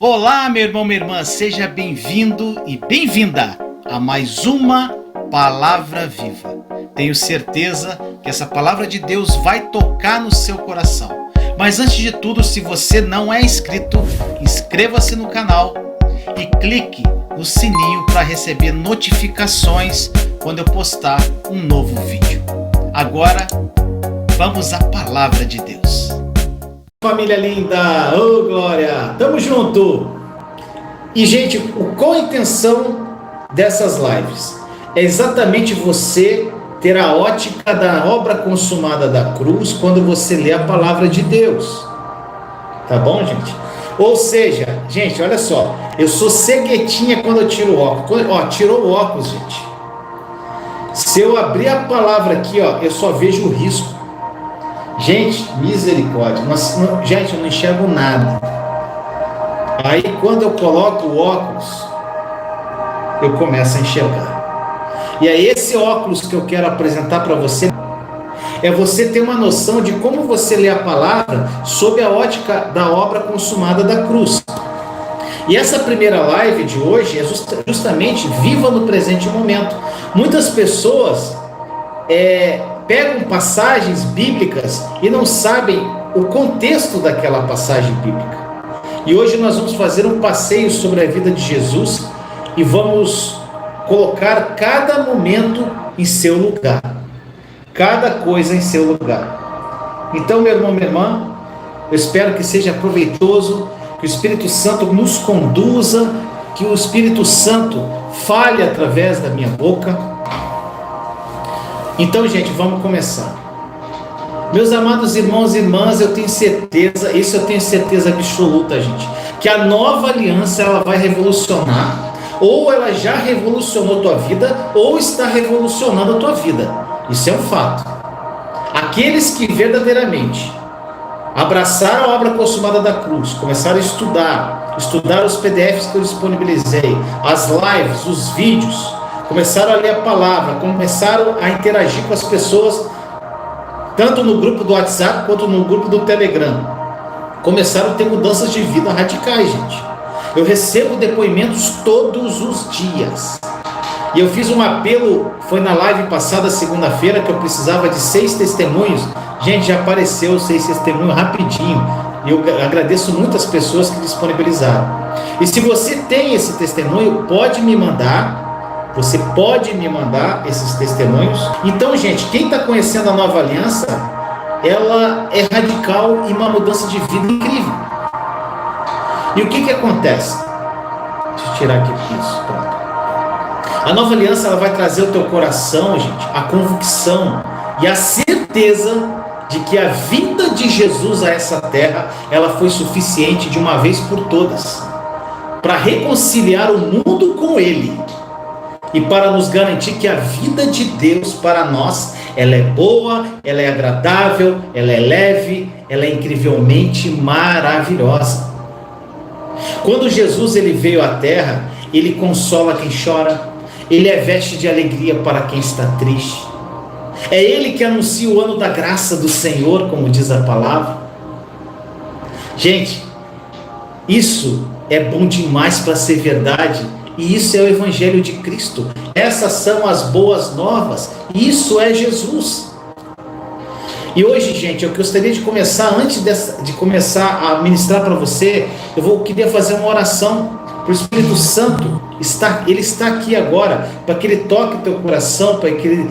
Olá, meu irmão, minha irmã, seja bem-vindo e bem-vinda a mais uma Palavra Viva. Tenho certeza que essa Palavra de Deus vai tocar no seu coração. Mas antes de tudo, se você não é inscrito, inscreva-se no canal e clique no sininho para receber notificações quando eu postar um novo vídeo. Agora, vamos à Palavra de Deus. Família linda, ô glória, tamo junto! E gente, qual a intenção dessas lives? É exatamente você ter a ótica da obra consumada da cruz quando você lê a palavra de Deus. Tá bom, gente? Ou seja, gente, olha só, eu sou ceguetinha quando eu tiro o óculos. Ó, tirou o óculos, gente. Se eu abrir a palavra aqui, ó, eu só vejo o risco. Gente, misericórdia, gente, eu não enxergo nada. Aí quando eu coloco o óculos, eu começo a enxergar. E é esse óculos que eu quero apresentar para você. É você ter uma noção de como você lê a palavra sob a ótica da obra consumada da cruz. E essa primeira live de hoje é justamente viva no presente momento. Muitas pessoas pegam passagens bíblicas e não sabem o contexto daquela passagem bíblica. E hoje nós vamos fazer um passeio sobre a vida de Jesus e vamos colocar cada momento em seu lugar, cada coisa em seu lugar. Então, meu irmão, minha irmã, eu espero que seja proveitoso, que o Espírito Santo nos conduza, que o Espírito Santo fale através da minha boca. Então, gente, vamos começar. Meus amados irmãos e irmãs, eu tenho certeza absoluta, gente, que a nova aliança ela vai revolucionar, ou ela já revolucionou a tua vida, ou está revolucionando a tua vida. Isso é um fato. Aqueles que verdadeiramente abraçaram a obra consumada da cruz, começaram a estudar os PDFs que eu disponibilizei, as lives, os vídeos, começaram a ler a palavra, começaram a interagir com as pessoas, tanto no grupo do WhatsApp quanto no grupo do Telegram. Começaram a ter mudanças de vida radicais, gente. Eu recebo depoimentos todos os dias. E eu fiz um apelo, foi na live passada, segunda-feira, que eu precisava de 6 testemunhos. Gente, já apareceu 6 testemunhos rapidinho. E eu agradeço muitas pessoas que disponibilizaram. E se você tem esse testemunho, pode me mandar. Você pode me mandar esses testemunhos. Então, gente, quem está conhecendo a nova aliança, ela é radical e uma mudança de vida incrível. E o que acontece? Deixa eu tirar aqui isso, pronto. A nova aliança ela vai trazer ao teu coração, gente, a convicção e a certeza de que a vinda de Jesus a essa terra, ela foi suficiente de uma vez por todas para reconciliar o mundo com Ele. E para nos garantir que a vida de Deus para nós, ela é boa, ela é agradável, ela é leve, ela é incrivelmente maravilhosa. Quando Jesus ele veio à terra, ele consola quem chora, ele é veste de alegria para quem está triste. É ele que anuncia o ano da graça do Senhor, como diz a palavra. Gente, isso é bom demais para ser verdade. E isso é o Evangelho de Cristo. Essas são as boas novas. Isso é Jesus. E hoje, gente, eu gostaria de começar, antes de começar a ministrar para você, queria fazer uma oração para o Espírito Santo. Ele está aqui agora, para que Ele toque o teu coração, para que Ele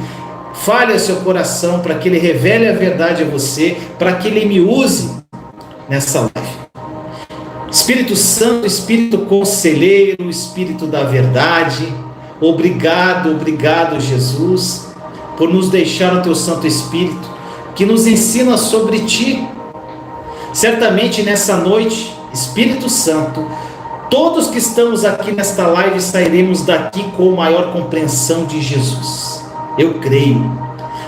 fale ao seu coração, para que Ele revele a verdade a você, para que Ele me use nessa live. Espírito Santo, Espírito Conselheiro, Espírito da Verdade, obrigado, Jesus, por nos deixar o Teu Santo Espírito, que nos ensina sobre Ti. Certamente nessa noite, Espírito Santo, todos que estamos aqui nesta live sairemos daqui com maior compreensão de Jesus. Eu creio,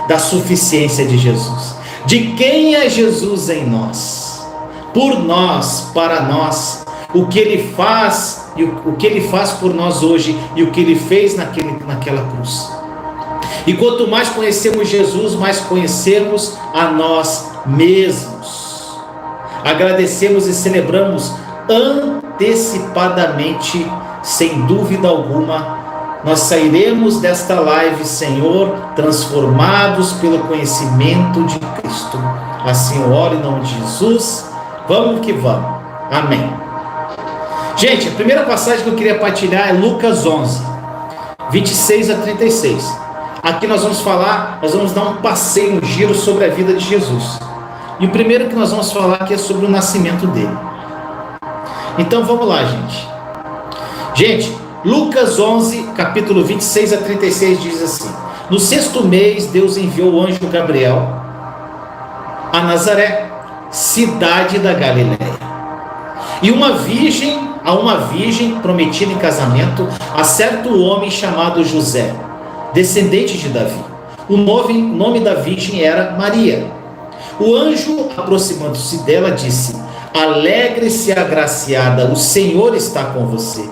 da suficiência de Jesus, de quem é Jesus em nós. Por nós, para nós, o que Ele faz e o que Ele faz por nós hoje e o que Ele fez naquela cruz. E quanto mais conhecemos Jesus, mais conhecemos a nós mesmos. Agradecemos e celebramos antecipadamente, sem dúvida alguma, nós sairemos desta live, Senhor, transformados pelo conhecimento de Cristo. Assim eu oro em nome de Jesus. Vamos que vamos. Amém. Gente, a primeira passagem que eu queria partilhar é Lucas 11, 26 a 36. Aqui nós vamos dar um passeio, um giro sobre a vida de Jesus. E o primeiro que nós vamos falar aqui é sobre o nascimento dele. Então vamos lá, gente. Gente, Lucas 11, capítulo 26 a 36 diz assim: no 6º mês, Deus enviou o anjo Gabriel a Nazaré, cidade da Galileia, e a uma virgem prometida em casamento a certo homem chamado José, descendente de Davi. O nome da virgem era Maria. O anjo, aproximando-se dela, disse: alegre-se, agraciada, o Senhor está com você.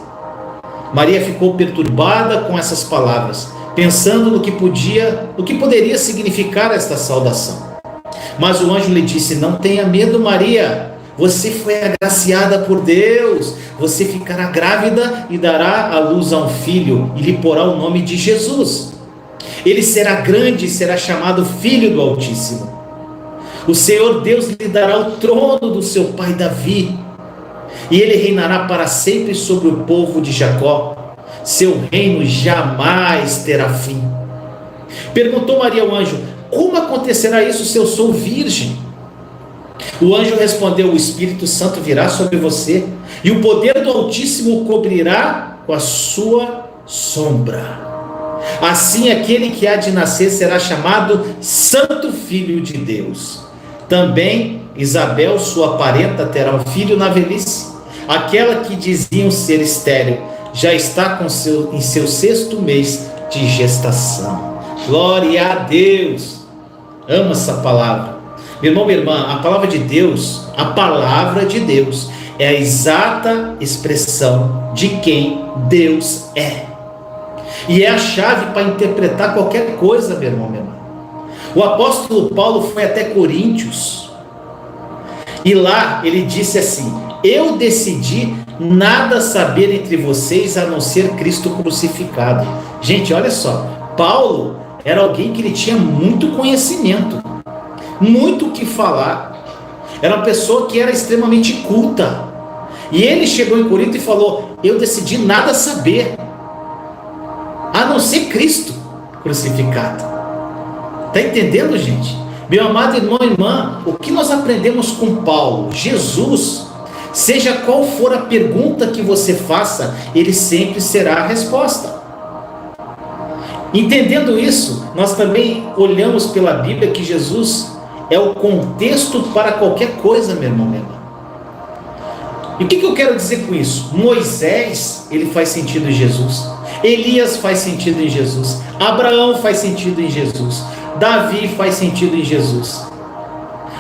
Maria ficou perturbada com essas palavras, pensando no que poderia significar esta saudação. Mas o anjo lhe disse: não tenha medo, Maria, você foi agraciada por Deus, você ficará grávida e dará à luz a um filho, e lhe porá o nome de Jesus. Ele será grande e será chamado Filho do Altíssimo. O Senhor Deus lhe dará o trono do seu pai Davi, e ele reinará para sempre sobre o povo de Jacó. Seu reino jamais terá fim. Perguntou Maria ao anjo: como acontecerá isso se eu sou virgem? O anjo respondeu: o Espírito Santo virá sobre você, e o poder do Altíssimo o cobrirá com a sua sombra. Assim, aquele que há de nascer será chamado Santo Filho de Deus. Também Isabel, sua parenta, terá um filho na velhice. Aquela que diziam ser estéril já está em seu 6º mês de gestação. Glória a Deus. Amo essa palavra. Meu irmão, minha irmã, a palavra de Deus é a exata expressão de quem Deus é. E é a chave para interpretar qualquer coisa, meu irmão, minha irmã. O apóstolo Paulo foi até Coríntios, e lá ele disse assim: eu decidi nada saber entre vocês a não ser Cristo crucificado. Gente, olha só, Paulo era alguém que ele tinha muito conhecimento, muito o que falar, era uma pessoa que era extremamente culta, e ele chegou em Corinto e falou: eu decidi nada saber a não ser Cristo crucificado. Está entendendo, gente? Meu amado irmão e irmã, o que nós aprendemos com Paulo? Jesus, seja qual for a pergunta que você faça, ele sempre será a resposta. Entendendo isso, nós também olhamos pela Bíblia que Jesus é o contexto para qualquer coisa, meu irmão, minha irmã. E o que eu quero dizer com isso? Moisés, ele faz sentido em Jesus. Elias faz sentido em Jesus. Abraão faz sentido em Jesus. Davi faz sentido em Jesus.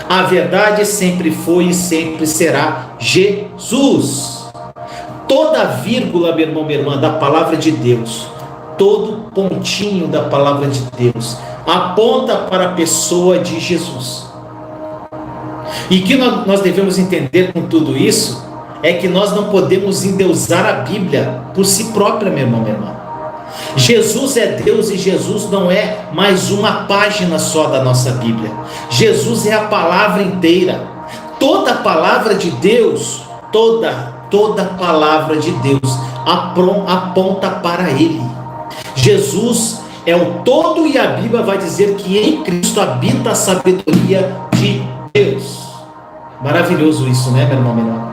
A verdade sempre foi e sempre será Jesus. Toda vírgula, meu irmão, minha irmã, da palavra de Deus, todo pontinho da palavra de Deus aponta para a pessoa de Jesus. E o que nós devemos entender com tudo isso é que nós não podemos endeusar a Bíblia por si própria, meu irmão, minha irmã. Jesus é Deus e Jesus não é mais uma página só da nossa Bíblia. Jesus é a palavra inteira. Toda a palavra de Deus, toda palavra de Deus aponta para Ele. Jesus é o todo, e a Bíblia vai dizer que em Cristo habita a sabedoria de Deus. Maravilhoso isso, né, meu irmão, minha irmã?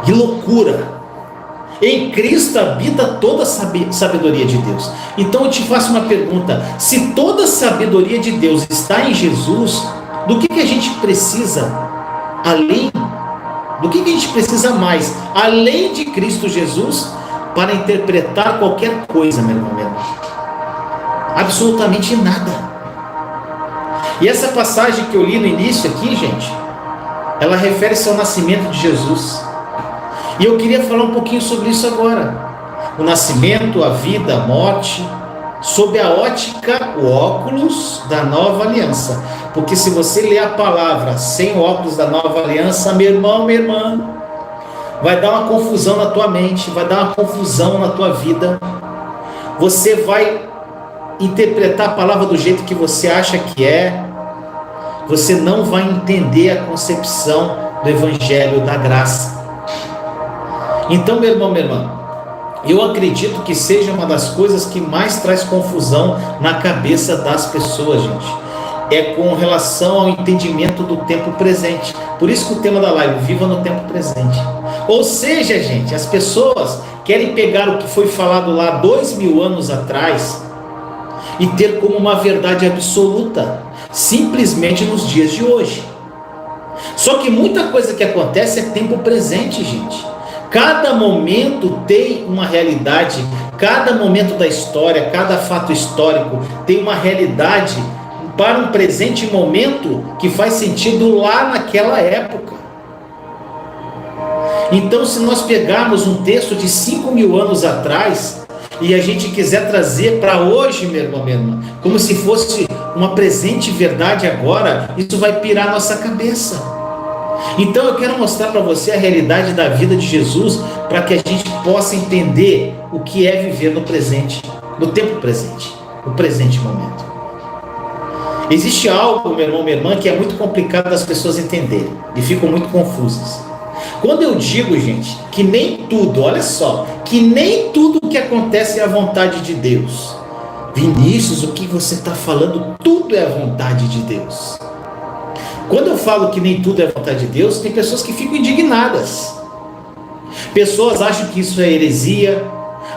Que loucura! Em Cristo habita toda a sabedoria de Deus. Então eu te faço uma pergunta: se toda a sabedoria de Deus está em Jesus, do que a gente precisa além? Do que a gente precisa mais, além de Cristo Jesus, para interpretar qualquer coisa, meu irmão, meu irmão? Absolutamente nada. E essa passagem que eu li no início aqui, gente, ela refere-se ao nascimento de Jesus. E eu queria falar um pouquinho sobre isso agora. O nascimento, a vida, a morte, sob a ótica, o óculos da nova aliança. Porque se você ler a palavra sem o óculos da nova aliança, meu irmão, minha irmã, vai dar uma confusão na tua mente, vai dar uma confusão na tua vida. Você vai interpretar a palavra do jeito que você acha que é. Você não vai entender a concepção do Evangelho da graça. Então, meu irmão, minha irmã, eu acredito que seja uma das coisas que mais traz confusão na cabeça das pessoas, gente. É com relação ao entendimento do tempo presente. Por isso que o tema da live, viva no tempo presente. Ou seja, gente, as pessoas querem pegar o que foi falado lá 2000 anos atrás e ter como uma verdade absoluta, simplesmente nos dias de hoje. Só que muita coisa que acontece é tempo presente, gente. Cada momento tem uma realidade, cada momento da história, cada fato histórico tem uma realidade para um presente momento que faz sentido lá naquela época. Então, se nós pegarmos um texto de 5.000 anos atrás e a gente quiser trazer para hoje, meu irmão, minha irmã, como se fosse uma presente verdade agora, isso vai pirar a nossa cabeça. Então eu quero mostrar para você a realidade da vida de Jesus, para que a gente possa entender o que é viver no presente, no tempo presente, no presente momento. Existe algo, meu irmão, minha irmã, que é muito complicado das pessoas entenderem e ficam muito confusas. Quando eu digo, gente, que nem tudo, olha só, que nem tudo que acontece é a vontade de Deus. Vinícius, o que você está falando, tudo é a vontade de Deus. Quando eu falo que nem tudo é a vontade de Deus, tem pessoas que ficam indignadas. Pessoas acham que isso é heresia,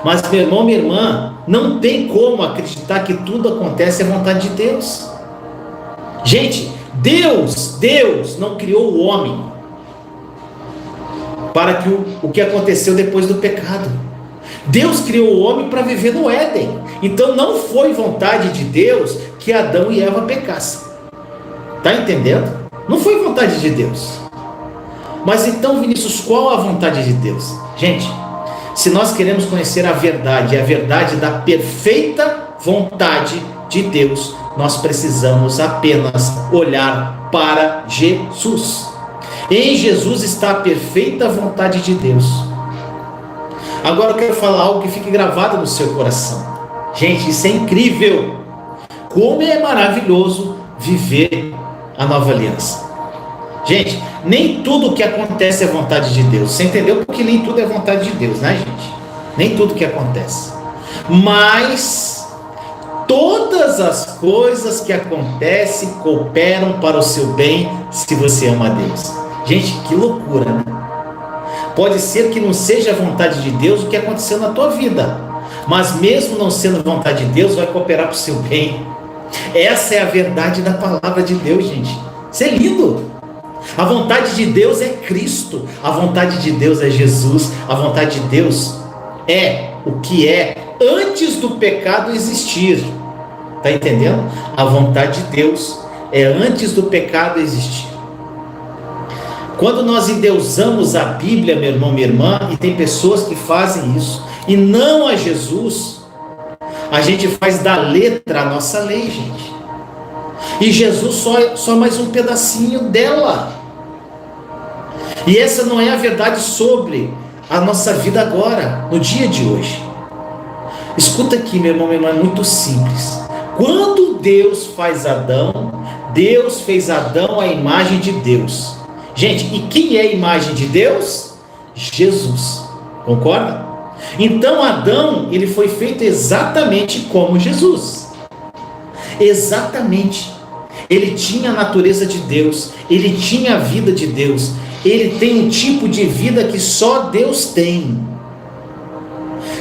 mas, meu irmão, minha irmã, não tem como acreditar que tudo acontece à vontade de Deus. Gente, Deus não criou o homem para que o que aconteceu depois do pecado. Deus criou o homem para viver no Éden. Então não foi vontade de Deus que Adão e Eva pecassem. Está entendendo? Não foi vontade de Deus. Mas então, Vinícius, qual a vontade de Deus? Gente, se nós queremos conhecer a verdade da perfeita vontade de Deus, nós precisamos apenas olhar para Jesus. Em Jesus está a perfeita vontade de Deus. Agora eu quero falar algo que fique gravado no seu coração. Gente, isso é incrível. Como é maravilhoso viver a nova aliança. Gente, nem tudo que acontece é vontade de Deus. Você entendeu? Porque nem tudo é vontade de Deus, né, gente? Nem tudo que acontece. Mas todas as coisas que acontecem cooperam para o seu bem se você ama a Deus. Gente, que loucura, né? Pode ser que não seja a vontade de Deus o que aconteceu na tua vida, mas mesmo não sendo vontade de Deus, vai cooperar para o seu bem. Essa é a verdade da palavra de Deus, gente. Isso é lindo. A vontade de Deus é Cristo. A vontade de Deus é Jesus. A vontade de Deus é o que é antes do pecado existir. Está entendendo? A vontade de Deus é antes do pecado existir. Quando nós endeusamos a Bíblia, meu irmão, minha irmã, e tem pessoas que fazem isso, e não a Jesus, a gente faz da letra a nossa lei, gente. E Jesus só mais um pedacinho dela. E essa não é a verdade sobre a nossa vida agora, no dia de hoje. Escuta aqui, meu irmão, minha irmã, é muito simples. Quando Deus faz Adão, Deus fez Adão à imagem de Deus. Gente, e quem é a imagem de Deus? Jesus. Concorda? Então Adão, ele foi feito exatamente como Jesus. Exatamente. Ele tinha a natureza de Deus, ele tinha a vida de Deus, ele tem um tipo de vida que só Deus tem.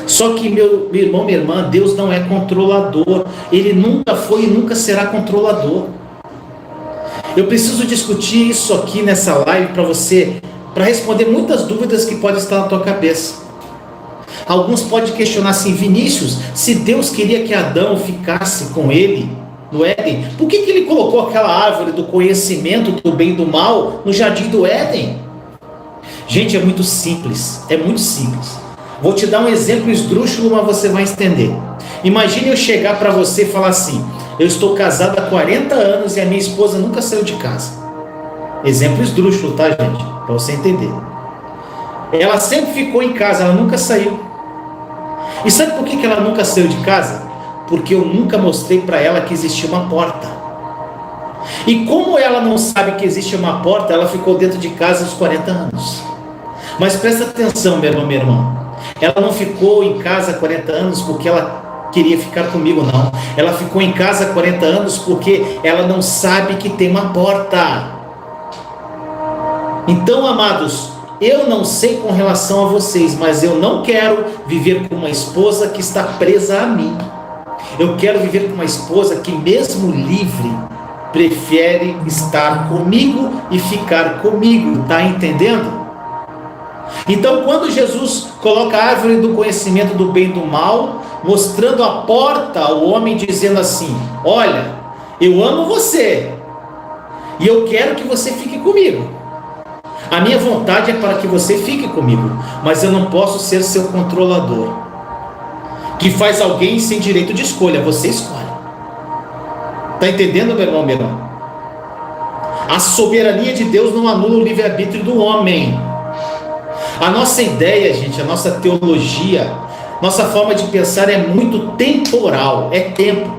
Só que, meu irmão, minha irmã, Deus não é controlador. Ele nunca foi e nunca será controlador. Eu preciso discutir isso aqui nessa live para você, para responder muitas dúvidas que podem estar na tua cabeça. Alguns podem questionar assim: Vinícius, se Deus queria que Adão ficasse com ele no Éden, por que ele colocou aquela árvore do conhecimento do bem e do mal no jardim do Éden? Gente, é muito simples, é muito simples. Vou te dar um exemplo esdrúxulo, mas você vai entender. Imagine eu chegar para você e falar assim: eu estou casado há 40 anos e a minha esposa nunca saiu de casa. Exemplo esdrúxulo, tá, gente? Para você entender. Ela sempre ficou em casa, ela nunca saiu. E sabe por que ela nunca saiu de casa? Porque eu nunca mostrei para ela que existia uma porta. E como ela não sabe que existe uma porta, ela ficou dentro de casa aos 40 anos. Mas presta atenção, meu irmão, minha irmã. Ela não ficou em casa há 40 anos porque ela queria ficar comigo, não. Ela ficou em casa há 40 anos porque ela não sabe que tem uma porta. Então, amados, eu não sei com relação a vocês, mas eu não quero viver com uma esposa que está presa a mim. Eu quero viver com uma esposa que, mesmo livre, prefere estar comigo e ficar comigo. Está entendendo? Então, quando Jesus coloca a árvore do conhecimento do bem e do mal, mostrando a porta ao homem, dizendo assim: olha, eu amo você e eu quero que você fique comigo. A minha vontade é para que você fique comigo, mas eu não posso ser seu controlador, que faz alguém sem direito de escolha. Você escolhe. Está entendendo, meu irmão, meu irmão? A soberania de Deus não anula o livre-arbítrio do homem. A nossa ideia, gente, a nossa teologia, nossa forma de pensar é muito temporal, é tempo.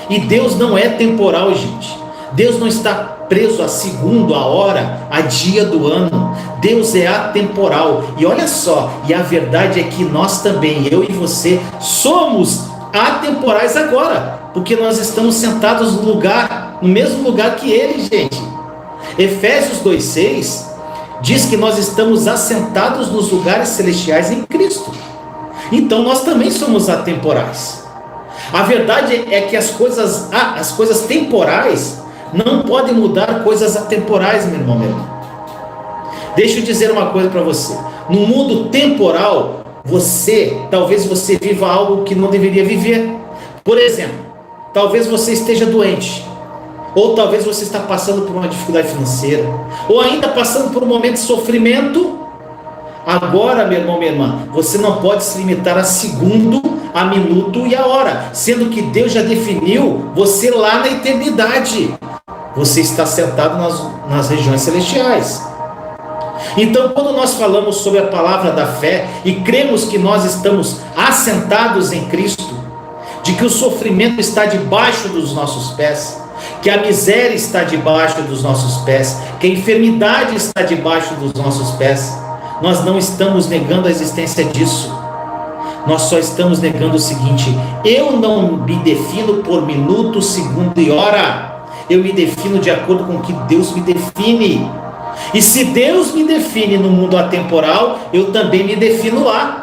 E Deus não é temporal, gente. Deus não está preso a segundo, a hora, a dia do ano. Deus é atemporal. E olha só, e a verdade é que nós também, eu e você, somos atemporais agora, porque nós estamos sentados no lugar, no mesmo lugar que Ele, gente. Efésios 2:6 diz que nós estamos assentados nos lugares celestiais em Cristo. Então nós também somos atemporais. A verdade é que as coisas temporais não podem mudar coisas atemporais, meu irmão, meu irmão. Deixa eu dizer uma coisa para você. No mundo temporal, talvez você viva algo que não deveria viver. Por exemplo, talvez você esteja doente, ou talvez você está passando por uma dificuldade financeira, ou ainda passando por um momento de sofrimento. Agora, meu irmão, minha irmã, você não pode se limitar a segundo, a minuto e a hora, sendo que Deus já definiu você lá na eternidade. Você está sentado nas regiões celestiais. Então, quando nós falamos sobre a palavra da fé e cremos que nós estamos assentados em Cristo, de que o sofrimento está debaixo dos nossos pés, que a miséria está debaixo dos nossos pés, que a enfermidade está debaixo dos nossos pés, nós não estamos negando a existência disso. Nós só estamos negando o seguinte: eu não me defino por minuto, segundo e hora. Eu me defino de acordo com o que Deus me define. E se Deus me define no mundo atemporal, eu também me defino lá.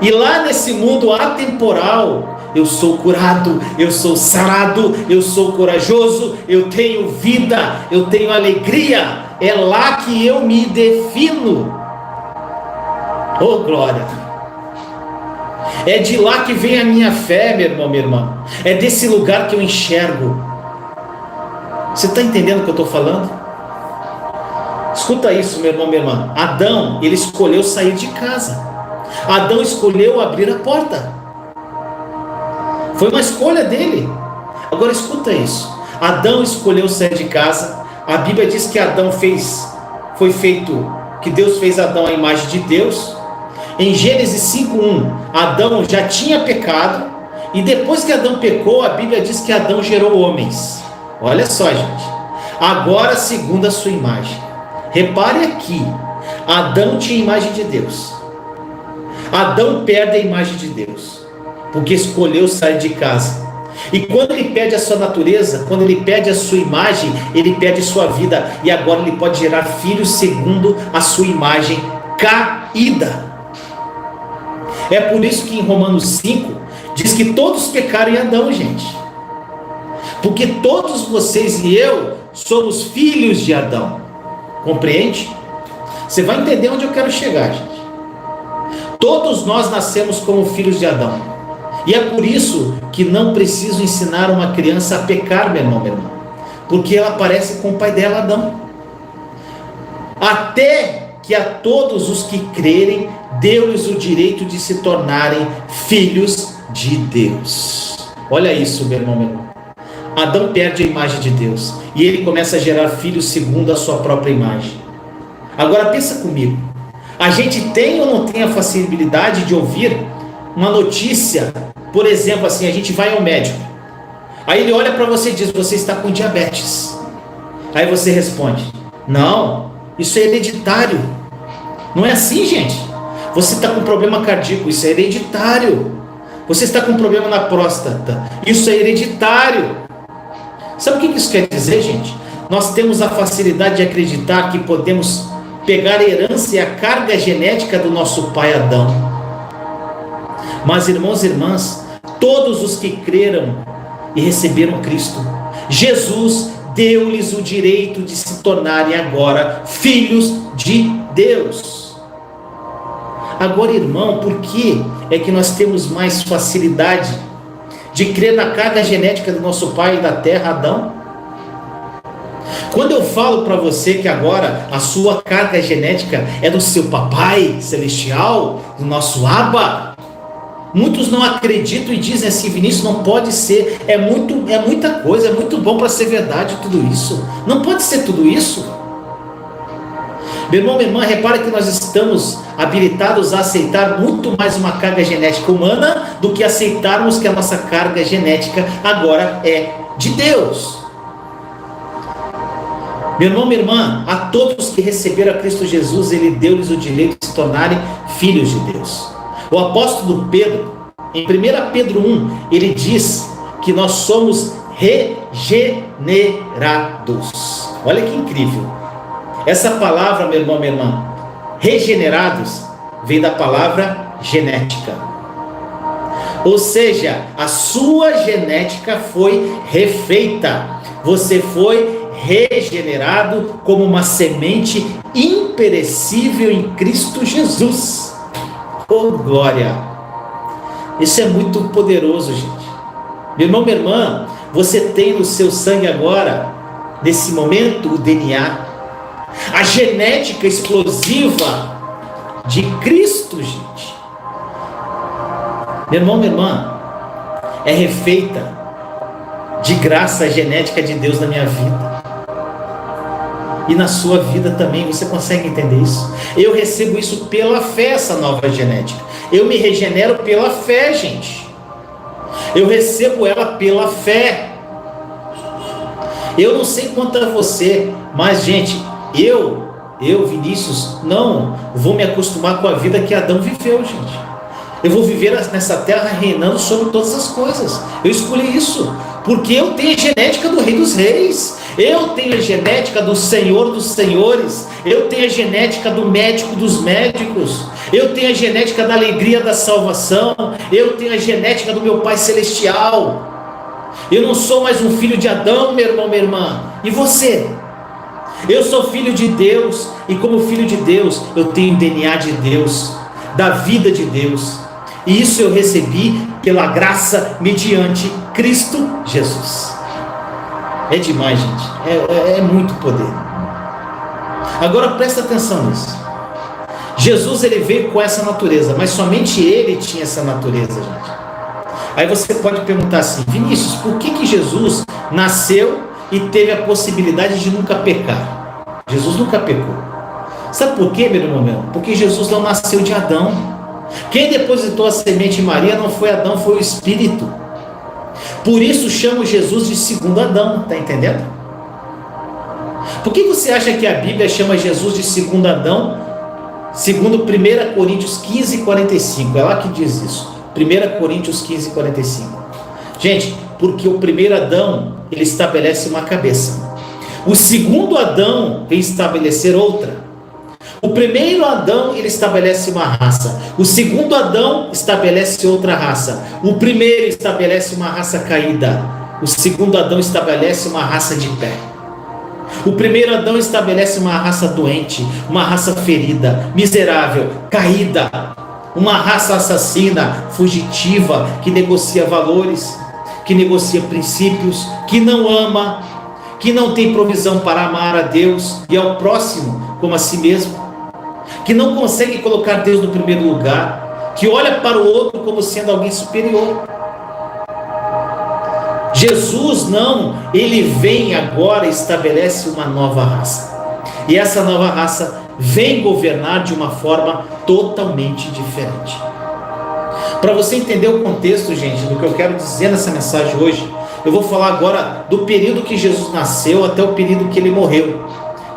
E lá nesse mundo atemporal, eu sou curado, eu sou sarado, eu sou corajoso, eu tenho vida, eu tenho alegria. É lá que eu me defino. Oh, glória! É de lá que vem a minha fé, meu irmão, minha irmã. É desse lugar que eu enxergo. Você está entendendo o que eu estou falando? Escuta isso, meu irmão, minha irmã. Adão, ele escolheu sair de casa. Adão escolheu abrir a porta. Foi uma escolha dele. Agora escuta isso. Adão escolheu sair de casa. A Bíblia diz que Adão que Deus fez Adão à imagem de Deus. Em Gênesis 5:1, Adão já tinha pecado. E depois que Adão pecou, a Bíblia diz que Adão gerou homens. Olha só, gente. Agora, segundo a sua imagem. Repare aqui. Adão tinha a imagem de Deus. Adão perde a imagem de Deus, porque escolheu sair de casa. E quando ele perde a sua natureza, quando ele perde a sua imagem, ele perde sua vida. E agora ele pode gerar filhos segundo a sua imagem caída. É por isso que em Romanos 5 diz que todos pecaram em Adão, gente. Porque todos vocês e eu somos filhos de Adão. Compreende? Você vai entender onde eu quero chegar, gente. Todos nós nascemos como filhos de Adão. E é por isso que não preciso ensinar uma criança a pecar, meu irmão, minha irmã. Porque ela parece com o pai dela, Adão. Até que a todos os que crerem, deu-lhes o direito de se tornarem filhos de Deus. Olha isso, meu irmão, meu irmão. Adão perde a imagem de Deus. E ele começa a gerar filhos segundo a sua própria imagem. Agora pensa comigo. A gente tem ou não tem a facilidade de ouvir uma notícia? Por exemplo, assim, a gente vai ao médico, aí ele olha para você e diz: você está com diabetes. Aí você responde: não, isso é hereditário. Não é assim, gente. Você está com problema cardíaco, isso é hereditário. Você está com problema na próstata, isso é hereditário. Sabe o que isso quer dizer, gente? Nós temos a facilidade de acreditar que podemos pegar a herança e a carga genética do nosso pai Adão. Mas, irmãos e irmãs, todos os que creram e receberam Cristo, Jesus deu-lhes o direito de se tornarem agora filhos de Deus. Agora, irmão, por que é que nós temos mais facilidade de crer na carga genética do nosso pai da terra, Adão? Quando eu falo para você que agora a sua carga genética é do seu papai celestial, do nosso Abba, muitos não acreditam e dizem assim: Vinícius, não pode ser, é muita coisa, é muito bom para ser verdade tudo isso. Não pode ser tudo isso. Meu irmão, minha irmã, repara que nós estamos habilitados a aceitar muito mais uma carga genética humana do que aceitarmos que a nossa carga genética agora é de Deus. Meu irmão, minha irmã, a todos que receberam a Cristo Jesus, Ele deu-lhes o direito de se tornarem filhos de Deus. O apóstolo Pedro, em 1 Pedro 1, ele diz que nós somos regenerados. Olha que incrível. Essa palavra, meu irmão, minha irmã, regenerados, vem da palavra genética. Ou seja, a sua genética foi refeita. Você foi regenerado como uma semente imperecível em Cristo Jesus. Oh, glória! Isso é muito poderoso, gente. Meu irmão, minha irmã, você tem no seu sangue agora, nesse momento, o DNA, a genética explosiva de Cristo, gente. Meu irmão, minha irmã, é refeita de graça a genética de Deus na minha vida. E na sua vida também. Você consegue entender isso? Eu recebo isso pela fé, essa nova genética. Eu me regenero pela fé, gente. Eu recebo ela pela fé. Eu não sei quanto a você, mas, gente, eu, Vinícius, não vou me acostumar com a vida que Adão viveu, gente. Eu vou viver nessa terra reinando sobre todas as coisas. Eu escolhi isso, porque eu tenho a genética do Rei dos Reis. Eu tenho a genética do Senhor dos Senhores. Eu tenho a genética do médico dos médicos. Eu tenho a genética da alegria da salvação. Eu tenho a genética do meu Pai Celestial. Eu não sou mais um filho de Adão, meu irmão, minha irmã. E você? Eu sou filho de Deus. E como filho de Deus, eu tenho o DNA de Deus, da vida de Deus. E isso eu recebi pela graça mediante Cristo Jesus. É demais, gente. É muito poder. Agora presta atenção nisso. Jesus, ele veio com essa natureza, mas somente ele tinha essa natureza, gente. Aí você pode perguntar assim: Vinícius, por que Jesus nasceu e teve a possibilidade de nunca pecar? Jesus nunca pecou. Sabe por quê, meu irmão? Porque Jesus não nasceu de Adão. Quem depositou a semente em Maria não foi Adão, foi o Espírito. Por isso chamo Jesus de segundo Adão, está entendendo? Por que você acha que a Bíblia chama Jesus de segundo Adão? Segundo 1 Coríntios 15, 45, é lá que diz isso. 1 Coríntios 15, 45. Gente, porque o primeiro Adão, ele estabelece uma cabeça. O segundo Adão vem estabelecer outra. O primeiro Adão, ele estabelece uma raça. O segundo Adão estabelece outra raça. O primeiro estabelece uma raça caída. O segundo Adão estabelece uma raça de pé. O primeiro Adão estabelece uma raça doente, uma raça ferida, miserável, caída. Uma raça assassina, fugitiva, que negocia valores, que negocia princípios, que não ama, que não tem provisão para amar a Deus e ao próximo como a si mesmo, que não consegue colocar Deus no primeiro lugar, que olha para o outro como sendo alguém superior. Jesus não, ele vem agora e estabelece uma nova raça. E essa nova raça vem governar de uma forma totalmente diferente. Para você entender o contexto, gente, do que eu quero dizer nessa mensagem hoje, eu vou falar agora do período que Jesus nasceu até o período que ele morreu,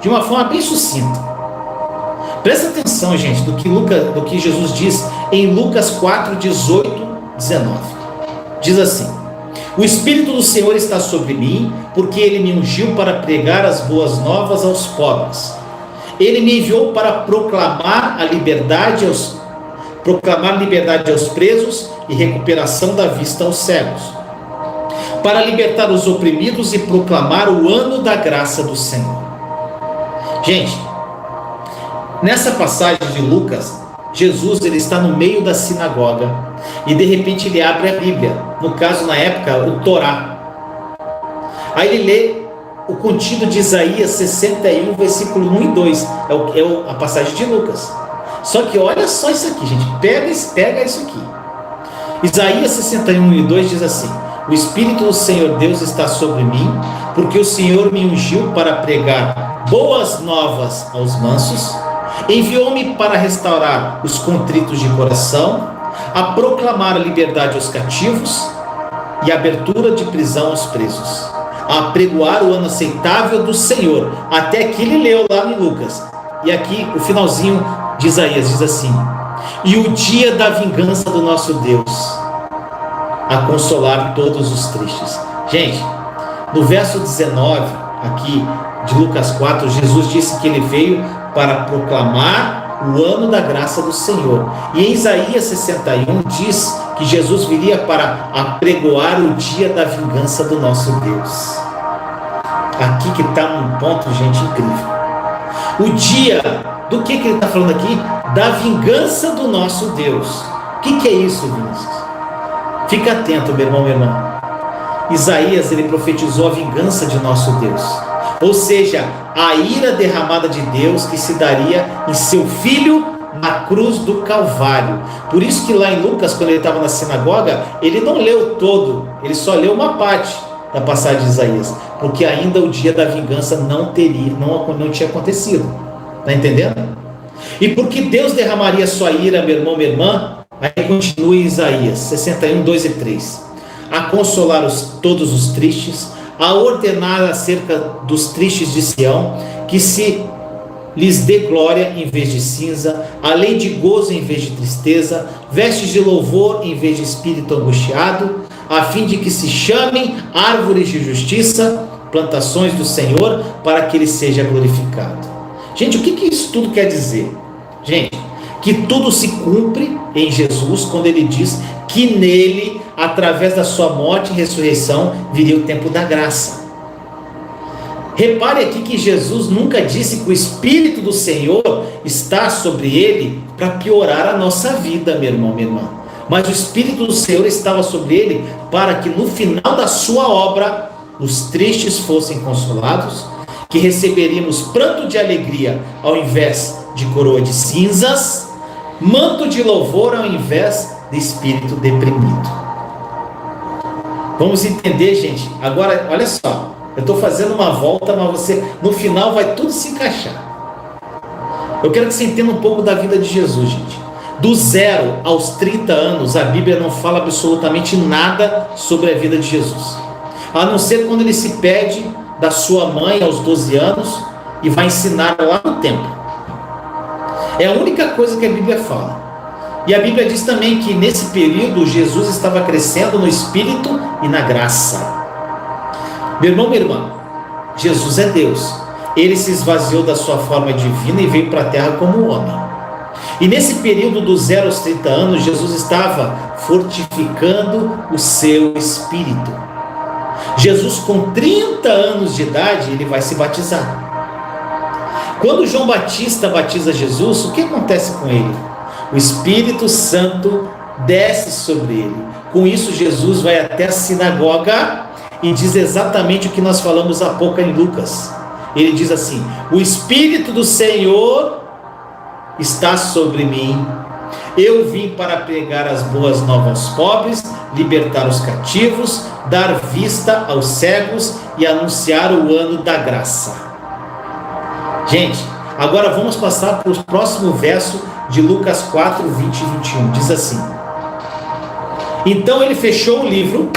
de uma forma bem sucinta. Presta atenção, gente, do que Jesus diz em Lucas 4, 18, 19. Diz assim: o Espírito do Senhor está sobre mim, porque Ele me ungiu para pregar as boas novas aos pobres. Ele me enviou para proclamar liberdade aos presos e recuperação da vista aos cegos, para libertar os oprimidos e proclamar o ano da graça do Senhor. Gente, nessa passagem de Lucas, Jesus ele está no meio da sinagoga e de repente ele abre a Bíblia, no caso na época o Torá. Aí ele lê o contido de Isaías 61, versículo 1 e 2, a passagem de Lucas. Só que olha só isso aqui, gente, pega isso aqui. Isaías 61, 1 e 2 diz assim: o Espírito do Senhor Deus está sobre mim, porque o Senhor me ungiu para pregar boas novas aos mansos, enviou-me para restaurar os contritos de coração, a proclamar a liberdade aos cativos e a abertura de prisão aos presos, a apregoar o ano aceitável do Senhor. Até aqui ele leu lá em Lucas. E aqui o finalzinho de Isaías diz assim: e o dia da vingança do nosso Deus, a consolar todos os tristes. Gente, no verso 19 aqui de Lucas 4, Jesus disse que ele veio para proclamar o ano da graça do Senhor. E em Isaías 61 diz que Jesus viria para apregoar o dia da vingança do nosso Deus. Aqui que está um ponto, gente, incrível. O dia, do que ele está falando aqui? Da vingança do nosso Deus. O que é isso, Vinícius? Fica atento, meu irmão, minha irmã. Isaías, ele profetizou a vingança de nosso Deus. Ou seja, a ira derramada de Deus que se daria em seu Filho na cruz do Calvário. Por isso que lá em Lucas, quando ele estava na sinagoga, ele não leu todo, ele só leu uma parte da passagem de Isaías, porque ainda o dia da vingança não tinha acontecido. Está entendendo? E porque Deus derramaria sua ira, meu irmão, minha irmã, aí continua em Isaías 61, 2 e 3. A consolar todos os tristes, a ordenar acerca dos tristes de Sião, que se lhes dê glória em vez de cinza, a lei de gozo em vez de tristeza, vestes de louvor em vez de espírito angustiado, a fim de que se chamem árvores de justiça, plantações do Senhor, para que ele seja glorificado. Gente, o que isso tudo quer dizer? Gente, que tudo se cumpre em Jesus quando ele diz que nele, através da sua morte e ressurreição, viria o tempo da graça. Repare aqui que Jesus nunca disse que o Espírito do Senhor está sobre ele para piorar a nossa vida, meu irmão, minha irmã. Mas o Espírito do Senhor estava sobre ele para que no final da sua obra os tristes fossem consolados, que receberíamos pranto de alegria ao invés de coroa de cinzas, manto de louvor ao invés de espírito deprimido. Vamos entender, gente. Agora, olha só, eu estou fazendo uma volta, mas você, no final, vai tudo se encaixar. Eu quero que você entenda um pouco da vida de Jesus, gente. Do 0 aos 30 anos, a Bíblia não fala absolutamente nada sobre a vida de Jesus, a não ser quando ele se pede da sua mãe aos 12 anos e vai ensinar lá no templo. É a única coisa que a Bíblia fala. E a Bíblia diz também que nesse período Jesus estava crescendo no Espírito e na graça. Meu irmão, minha irmã, Jesus é Deus. Ele se esvaziou da sua forma divina e veio para a terra como homem. E nesse período dos 0 aos 30 anos, Jesus estava fortificando o seu espírito. Jesus, com 30 anos de idade, ele vai se batizar. Quando João Batista batiza Jesus, o que acontece com ele? O Espírito Santo desce sobre ele. Com isso, Jesus vai até a sinagoga e diz exatamente o que nós falamos há pouco em Lucas. Ele diz assim: o Espírito do Senhor está sobre mim. Eu vim para pregar as boas novas aos pobres, libertar os cativos, dar vista aos cegos e anunciar o ano da graça. Gente, Agora vamos passar para o próximo verso de Lucas 4, 20 e 21. Diz assim: então ele fechou o livro,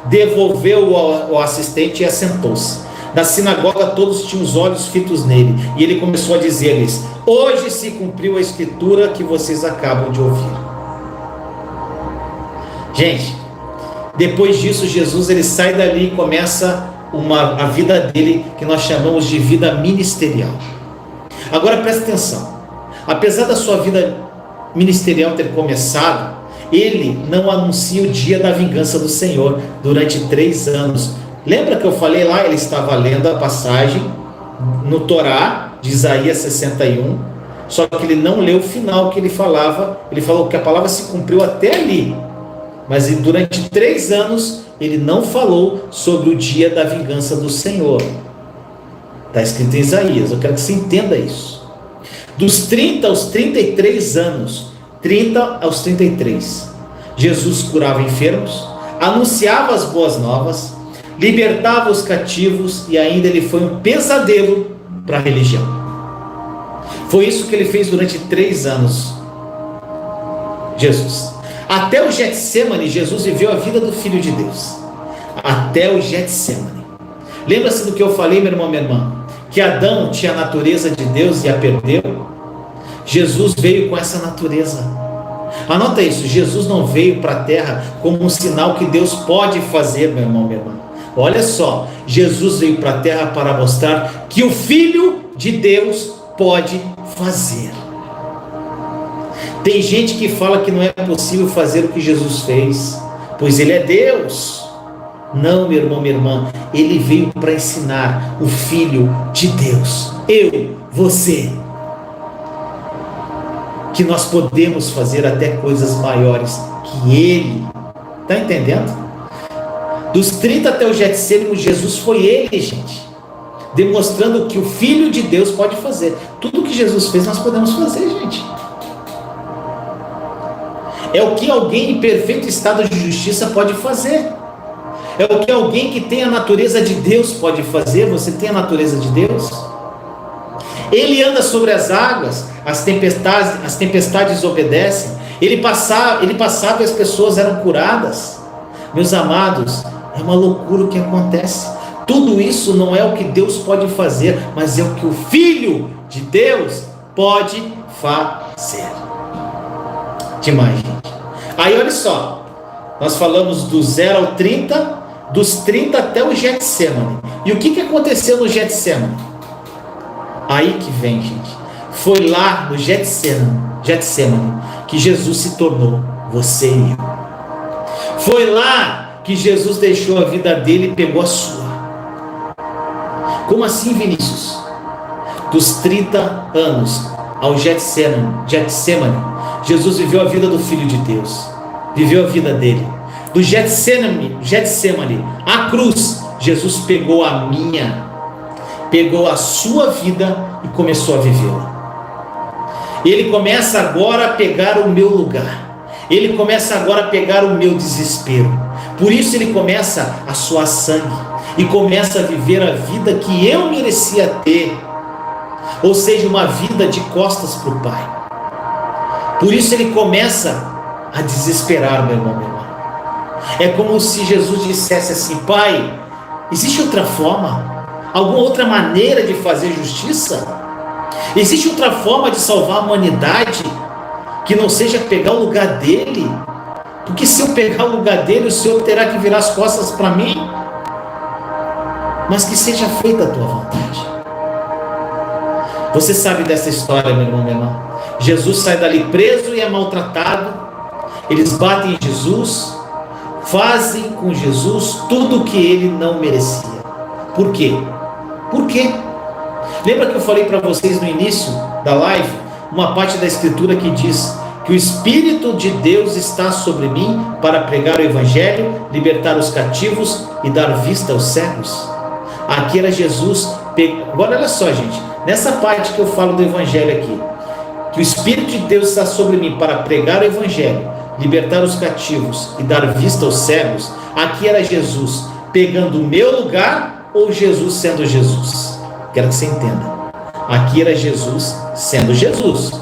devolveu ao assistente e assentou-se. Na sinagoga todos tinham os olhos fitos nele, e ele começou a dizer-lhes: hoje se cumpriu a escritura que vocês acabam de ouvir. Gente, depois disso Jesus ele sai dali e começa a vida dele, que nós chamamos de vida ministerial. Agora presta atenção, apesar da sua vida ministerial ter começado, ele não anuncia o dia da vingança do Senhor durante 3 anos. Lembra que eu falei lá, ele estava lendo a passagem no Torá de Isaías 61, só que ele não leu o final que ele falava. Ele falou que a palavra se cumpriu até ali, mas durante 3 anos ele não falou sobre o dia da vingança do Senhor. Está escrito em Isaías, eu quero que você entenda isso. Dos 30 aos 33 anos, 30 aos 33, Jesus curava enfermos, anunciava as boas novas, libertava os cativos, e ainda ele foi um pesadelo para a religião. Foi isso que ele fez durante 3 anos, Jesus. Até o Getsemane, Jesus viveu a vida do Filho de Deus. Até o Getsemane. Lembra-se do que eu falei, meu irmão, minha irmã? Que Adão tinha a natureza de Deus e a perdeu. Jesus veio com essa natureza. Anota isso, Jesus não veio para a terra como um sinal que Deus pode fazer, meu irmão, minha irmã. Olha só, Jesus veio para a terra para mostrar que o Filho de Deus pode fazer. Tem gente que fala que não é possível fazer o que Jesus fez, pois ele é Deus. Não, meu irmão, minha irmã, ele veio para ensinar o Filho de Deus, eu, você, que nós podemos fazer até coisas maiores que ele. Está entendendo? Dos 30 até o Getsemane, Jesus foi ele, gente, demonstrando que o Filho de Deus pode fazer. Tudo que Jesus fez nós podemos fazer, gente. É o que alguém em perfeito estado de justiça pode fazer. É o que alguém que tem a natureza de Deus pode fazer. Você tem a natureza de Deus? Ele anda sobre as águas, as tempestades obedecem. Ele passava e as pessoas eram curadas. Meus amados, é uma loucura o que acontece. Tudo isso não é o que Deus pode fazer, mas é o que o Filho de Deus pode fazer. Demais, gente. Aí olha só, nós falamos do 0 ao 30, dos 30 até o Getsemane. E o que aconteceu no Getsemane? Aí que vem, gente. Foi lá no Getsemane que Jesus se tornou você e eu. Foi lá que Jesus deixou a vida dele e pegou a sua. Como assim, Vinícius? Dos 30 anos ao Getsemane, Jesus viveu a vida do Filho de Deus, viveu a vida dele. Do Getsemane à cruz, Jesus pegou a minha, pegou a sua vida e começou a vivê-la. Ele começa agora a pegar o meu lugar, ele começa agora a pegar o meu desespero. Por isso ele começa a suar sangue e começa a viver a vida que eu merecia ter, ou seja, uma vida de costas para o Pai. Por isso ele começa a desesperar, meu irmão, minha irmã. É como se Jesus dissesse assim: Pai, existe outra forma? Alguma outra maneira de fazer justiça? Existe outra forma de salvar a humanidade que não seja pegar o lugar dele? Porque se eu pegar o lugar dele, o Senhor terá que virar as costas para mim. Mas que seja feita a tua vontade. Você sabe dessa história, meu irmão, minha irmã. Jesus sai dali preso e é maltratado. Eles batem em Jesus, fazem com Jesus tudo o que ele não merecia. Por quê? Por quê? Lembra que eu falei para vocês no início da live uma parte da escritura que diz que o Espírito de Deus está sobre mim para pregar o Evangelho, libertar os cativos e dar vista aos cegos? Aqui era Jesus. Agora olha só, gente, nessa parte que eu falo do Evangelho aqui, que o Espírito de Deus está sobre mim para pregar o Evangelho, libertar os cativos e dar vista aos cegos. Aqui era Jesus pegando o meu lugar ou Jesus sendo Jesus? Quero que você entenda. Aqui era Jesus sendo Jesus.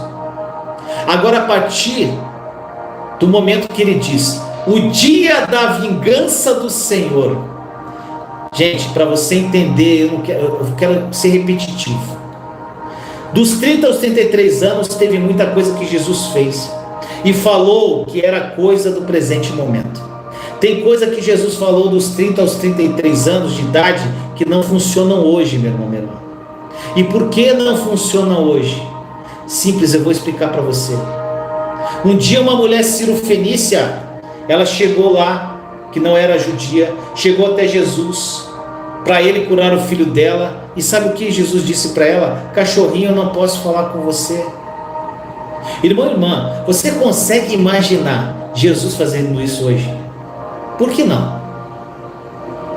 Agora, a partir do momento que ele diz, o dia da vingança do Senhor. Gente, para você entender, eu quero ser repetitivo. Dos 30 aos 33 anos, teve muita coisa que Jesus fez. E falou que era coisa do presente momento. Tem coisa que Jesus falou dos 30 aos 33 anos de idade que não funcionam hoje, meu irmão, minha irmã. E por que não funcionam hoje? Simples, eu vou explicar para você. Um dia uma mulher cirofenícia, ela chegou lá, que não era judia, chegou até Jesus, para ele curar o filho dela. E sabe o que Jesus disse para ela? Cachorrinho, eu não posso falar com você. Irmão e irmã, você consegue imaginar Jesus fazendo isso hoje? Por que não?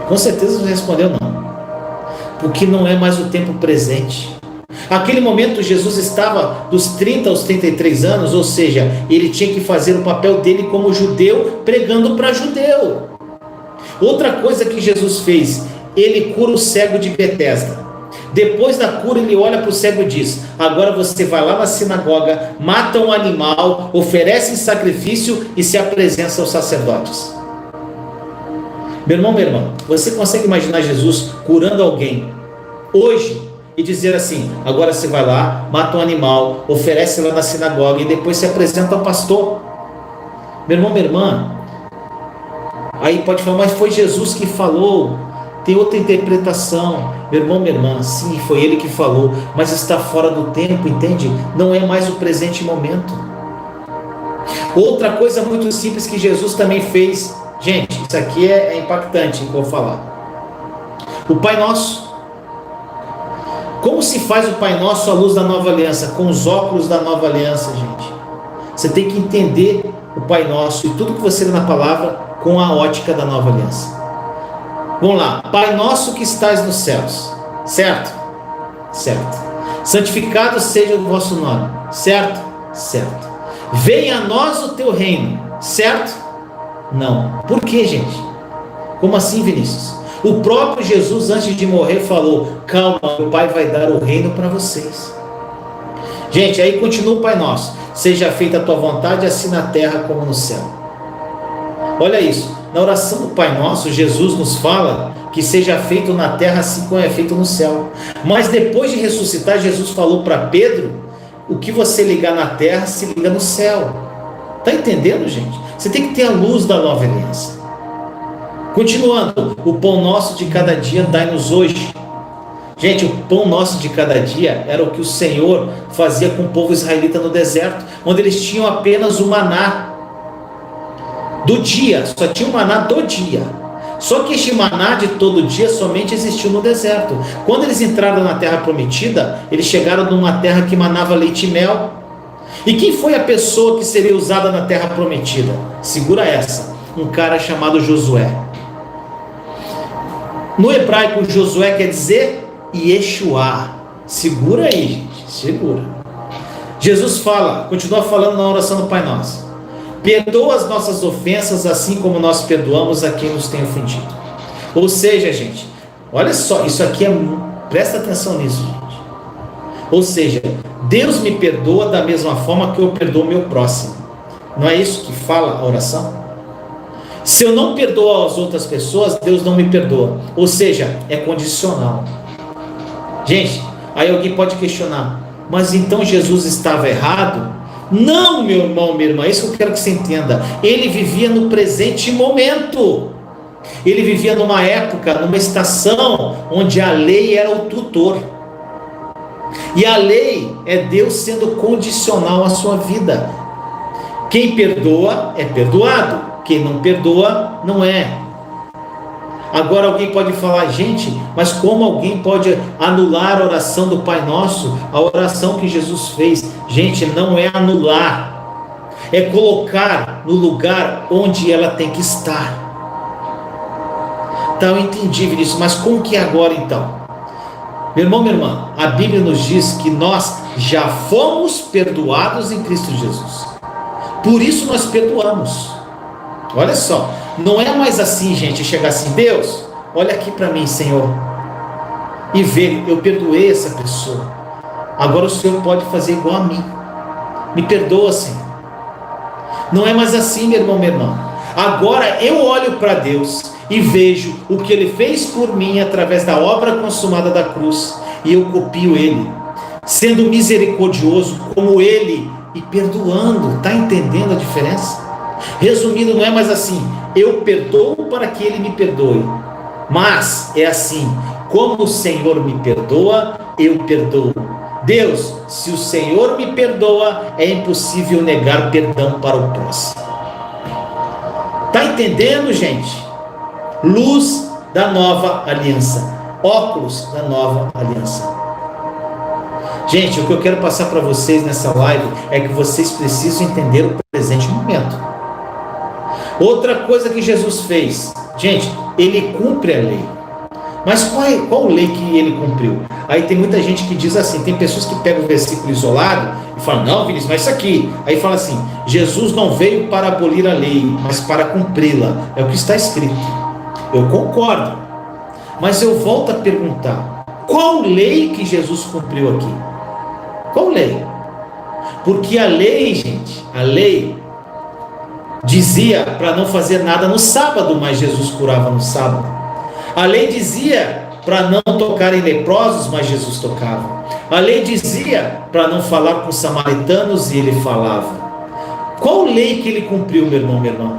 Com certeza você respondeu não. Porque não é mais o tempo presente. Aquele momento Jesus estava dos 30 aos 33 anos, ou seja, ele tinha que fazer o papel dele como judeu, pregando para judeu. Outra coisa que Jesus fez, ele cura o cego de Betesda. Depois da cura, ele olha para o cego e diz, agora você vai lá na sinagoga, mata um animal, oferece em sacrifício e se apresenta aos sacerdotes. Meu irmão, minha irmã, você consegue imaginar Jesus curando alguém hoje e dizer assim, agora você vai lá, mata um animal, oferece lá na sinagoga e depois se apresenta ao pastor? Meu irmão, minha irmã, aí pode falar, mas foi Jesus que falou. Tem outra interpretação. Meu irmão, minha irmã, sim, foi ele que falou, mas está fora do tempo, entende? Não é mais o presente momento. Outra coisa muito simples que Jesus também fez, gente, isso aqui é impactante, que eu vou falar. O Pai Nosso. Como se faz o Pai Nosso à luz da nova aliança? Com os óculos da nova aliança, gente. Você tem que entender o Pai Nosso e tudo que você lê na palavra com a ótica da nova aliança. Vamos lá, Pai Nosso que estás nos céus, certo? Certo. Santificado seja o vosso nome, certo? Certo. Venha a nós o teu reino, certo? Não. Por que, gente? Como assim, Vinícius? O próprio Jesus, antes de morrer, falou, calma, o Pai vai dar o reino para vocês. Gente, aí continua o Pai Nosso, seja feita a tua vontade, assim na terra como no céu. Olha isso. Na oração do Pai Nosso, Jesus nos fala que seja feito na terra assim como é feito no céu. Mas depois de ressuscitar, Jesus falou para Pedro, o que você ligar na terra, se liga no céu. Está entendendo, gente? Você tem que ter a luz da nova aliança. Continuando, o pão nosso de cada dia dai-nos hoje. Gente, o pão nosso de cada dia era o que o Senhor fazia com o povo israelita no deserto, onde eles tinham apenas o maná do dia, só tinha o maná do dia. Só que este maná de todo dia somente existiu no deserto. Quando eles entraram na terra prometida, eles chegaram numa terra que manava leite e mel. E quem foi a pessoa que seria usada na terra prometida? Segura essa, um cara chamado Josué. No hebraico, Josué quer dizer Yeshua. Segura aí, gente, segura. Jesus fala, continua falando na oração do Pai Nosso. Perdoa as nossas ofensas, assim como nós perdoamos a quem nos tem ofendido. Ou seja, gente, olha só, isso aqui presta atenção nisso, gente. Ou seja, Deus me perdoa da mesma forma que eu perdoo o meu próximo. Não é isso que fala a oração? Se eu não perdoo as outras pessoas, Deus não me perdoa. Ou seja, é condicional. Gente, aí alguém pode questionar, mas então Jesus estava errado? Não, meu irmão, minha irmã, isso que eu quero que você entenda. Ele vivia no presente momento. Ele vivia numa época, numa estação, onde a lei era o tutor. E a lei é Deus sendo condicional à sua vida. Quem perdoa é perdoado. Quem não perdoa, não é. Agora alguém pode falar, gente, mas como alguém pode anular a oração do Pai Nosso, a oração que Jesus fez? Gente, não é anular, é colocar no lugar onde ela tem que estar. Então eu entendi, Vinícius, mas como que é agora então? Meu irmão, minha irmã, a Bíblia nos diz que nós já fomos perdoados em Cristo Jesus. Por isso nós perdoamos. Olha só, não é mais assim, gente, chegar assim, Deus, olha aqui para mim, Senhor, e ver, eu perdoei essa pessoa, Agora o Senhor pode fazer igual a mim. Me perdoa, Senhor. Não é mais assim, meu irmão, minha irmã. Agora eu olho para Deus e vejo o que Ele fez por mim através da obra consumada da cruz, e eu copio Ele, sendo misericordioso como Ele e perdoando. Está entendendo a diferença? Resumindo, não é mais assim, eu perdoo para que Ele me perdoe, mas é assim, como o Senhor me perdoa, eu perdoo. Deus, se o Senhor me perdoa, é impossível negar perdão para o próximo. Está entendendo, gente? Luz da nova aliança, óculos da nova aliança. Gente, o que eu quero passar para vocês nessa live é que vocês precisam entender o presente momento. Outra coisa que Jesus fez, gente, Ele cumpre a lei. Mas qual lei que Ele cumpriu? Aí tem muita gente que diz assim, tem pessoas que pegam o versículo isolado e falam, não, Vinícius, mas isso aqui. Aí fala assim, Jesus não veio para abolir a lei, mas para cumpri-la. É o que está escrito. Eu concordo. Mas eu volto a perguntar, qual lei que Jesus cumpriu aqui? Qual lei? Porque a lei, gente, a lei dizia para não fazer nada no sábado, mas Jesus curava no sábado. A lei dizia para não tocar em leprosos, mas Jesus tocava. A lei dizia para não falar com samaritanos, e Ele falava. Qual lei que Ele cumpriu, meu irmão, minha irmã?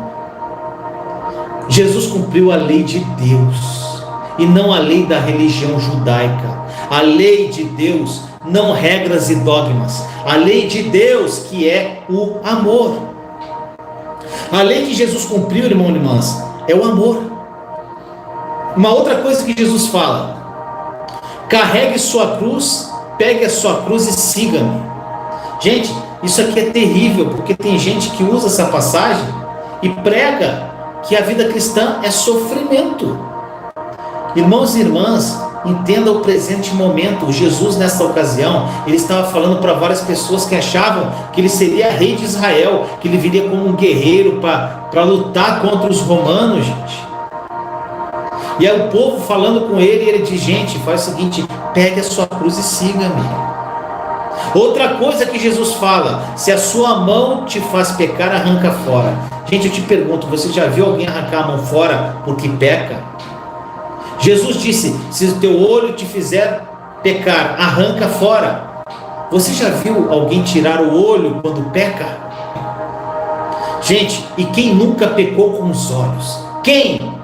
Jesus cumpriu a lei de Deus, e não a lei da religião judaica. A lei de Deus, não regras e dogmas. A lei de Deus, que é o amor. A lei que Jesus cumpriu, irmão e irmãs, é o amor. Uma outra coisa que Jesus fala: carregue sua cruz, pegue a sua cruz e siga-me. Gente, isso aqui é terrível, porque tem gente que usa essa passagem e prega que a vida cristã é sofrimento. Irmãos e irmãs, entenda o presente momento. Jesus, nessa ocasião, ele estava falando para várias pessoas que achavam que ele seria rei de Israel, que ele viria como um guerreiro para lutar contra os romanos, gente. E aí o povo falando com ele, ele diz, gente, faz o seguinte, pegue a sua cruz e siga-me. Outra coisa que Jesus fala, se a sua mão te faz pecar, arranca fora. Gente, eu te pergunto, você já viu alguém arrancar a mão fora porque peca? Jesus disse, se o teu olho te fizer pecar, arranca fora. Você já viu alguém tirar o olho quando peca? Gente, e quem nunca pecou com os olhos? Quem?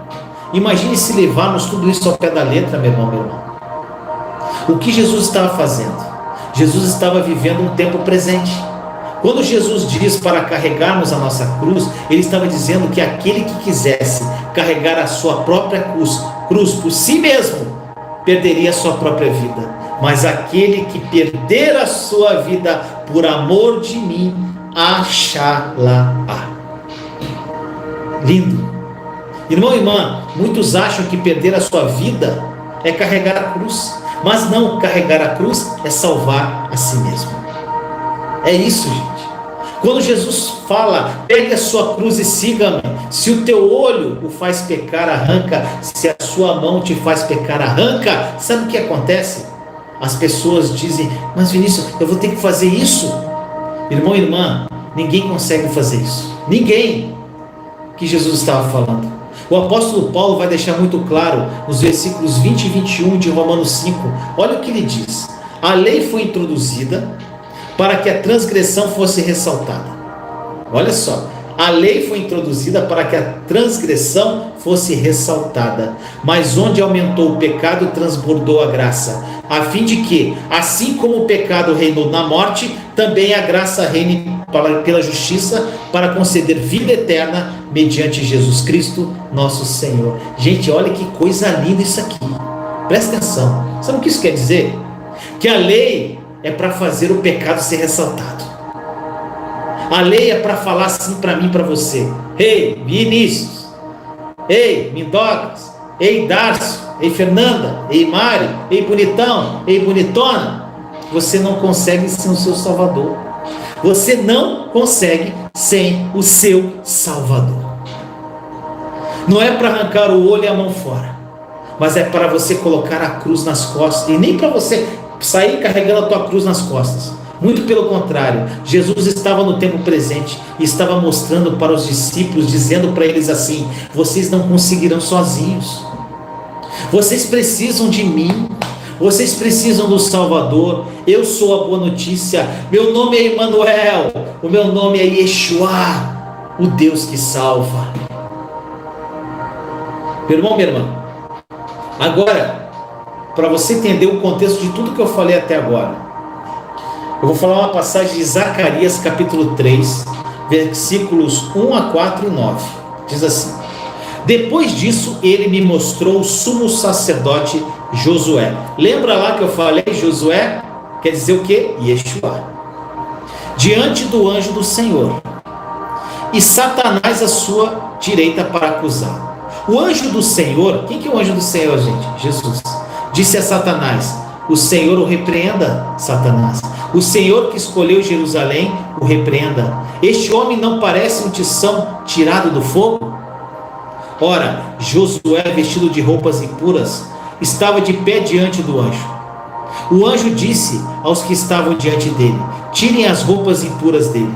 Imagine se levarmos tudo isso ao pé da letra, meu irmão, meu irmão. O que Jesus estava fazendo? Jesus estava vivendo um tempo presente. Quando Jesus diz para carregarmos a nossa cruz, ele estava dizendo que aquele que quisesse carregar a sua própria cruz por si mesmo, perderia a sua própria vida. Mas aquele que perder a sua vida por amor de mim, achá-la-á. Lindo. Irmão e irmã, muitos acham que perder a sua vida é carregar a cruz. Mas não, carregar a cruz é salvar a si mesmo. É isso, gente. Quando Jesus fala, pegue a sua cruz e siga-me. Se o teu olho o faz pecar, arranca. Se a sua mão te faz pecar, arranca. Sabe o que acontece? As pessoas dizem, mas Vinícius, eu vou ter que fazer isso? Irmão e irmã, ninguém consegue fazer isso. Ninguém. Que Jesus estava falando. O apóstolo Paulo vai deixar muito claro nos versículos 20 e 21 de Romanos 5. Olha o que ele diz. A lei foi introduzida para que a transgressão fosse ressaltada. Olha só. A lei foi introduzida para que a transgressão fosse ressaltada. Mas onde aumentou o pecado, transbordou a graça. A fim de que, assim como o pecado reinou na morte, também a graça reine pela justiça, para conceder vida eterna mediante Jesus Cristo, nosso Senhor. Gente, olha que coisa linda isso aqui. Presta atenção. Sabe o que isso quer dizer? Que a lei é para fazer o pecado ser ressaltado. A lei é para falar assim para mim e para você. Ei, Vinícius. Ei, Mindocas. Ei, Darcio. Ei, Fernanda. Ei, Mari. Ei, bonitão. Ei, bonitona. Você não consegue sem o seu Salvador. Você não consegue sem o seu Salvador. Não é para arrancar o olho e a mão fora, mas é para você colocar a cruz nas costas. E nem para você sair carregando a tua cruz nas costas. Muito pelo contrário, Jesus estava no tempo presente e estava mostrando para os discípulos, dizendo para eles assim: vocês não conseguirão sozinhos, vocês precisam de mim, vocês precisam do Salvador. Eu sou a boa notícia, meu nome é Emmanuel, o meu nome é Yeshua, o Deus que salva. Meu irmão, minha irmã, agora, para você entender o contexto de tudo que eu falei até agora, eu vou falar uma passagem de Zacarias capítulo 3, versículos 1 a 4 e 9. Diz assim: depois disso ele me mostrou o sumo sacerdote Josué. Lembra lá que eu falei Josué? Quer dizer o que? Yeshua. Diante do anjo do Senhor, e Satanás à sua direita para acusar. O anjo do Senhor, quem que é o anjo do Senhor, gente? Jesus. Disse a Satanás: o Senhor o repreenda, Satanás. O Senhor que escolheu Jerusalém o repreenda. Este homem não parece um tição tirado do fogo? Ora, Josué, vestido de roupas impuras, estava de pé diante do anjo. O anjo disse aos que estavam diante dele: tirem as roupas impuras dele.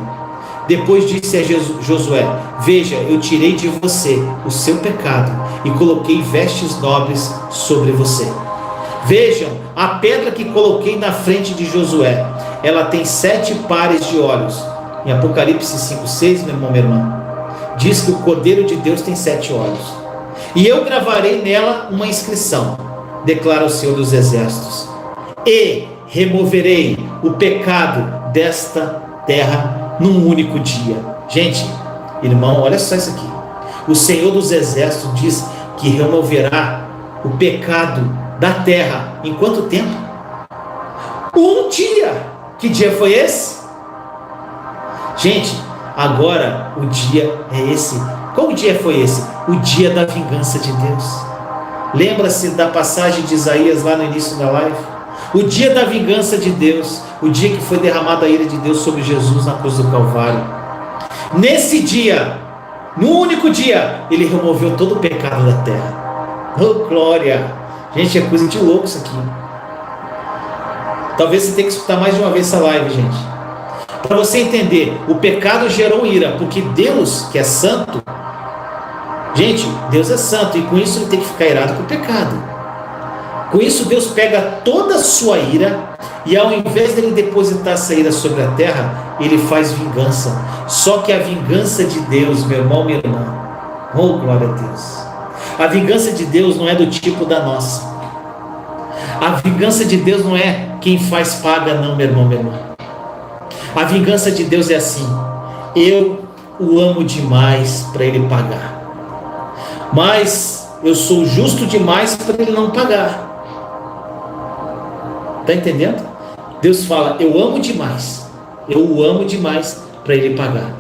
Depois disse a Josué: veja, eu tirei de você o seu pecado e coloquei vestes nobres sobre você. Vejam, a pedra que coloquei na frente de Josué, ela tem 7 pares de olhos. Em Apocalipse 5:6, meu irmão, minha irmã, diz que o Cordeiro de Deus tem 7 olhos. E eu gravarei nela uma inscrição, declara o Senhor dos Exércitos, e removerei o pecado desta terra num único dia. Gente, irmão, olha só isso aqui. O Senhor dos Exércitos diz que removerá o pecado da terra em quanto tempo? Um dia. Que dia foi esse? Gente, agora o dia é esse. Qual dia foi esse? O dia da vingança de Deus. Lembra-se da passagem de Isaías lá no início da live? O dia da vingança de Deus, o dia que foi derramada a ira de Deus sobre Jesus na cruz do Calvário. Nesse dia, no único dia, ele removeu todo o pecado da terra. Oh, glória! Gente, é coisa de louco isso aqui. Talvez você tenha que escutar mais de uma vez essa live, gente, para você entender. O pecado gerou ira, porque Deus, que é santo, gente, Deus é santo, e com isso ele tem que ficar irado com o pecado. Com isso Deus pega toda a sua ira, e ao invés de ele depositar essa ira sobre a terra, ele faz vingança. Só que a vingança de Deus, meu irmão, minha irmã, oh glória a Deus, a vingança de Deus não é do tipo da nossa. A vingança de Deus não é quem faz paga, não, meu irmão, minha irmã. A vingança de Deus é assim: eu o amo demais para ele pagar, mas eu sou justo demais para ele não pagar. Está entendendo? Deus fala: eu amo demais, eu o amo demais para ele pagar,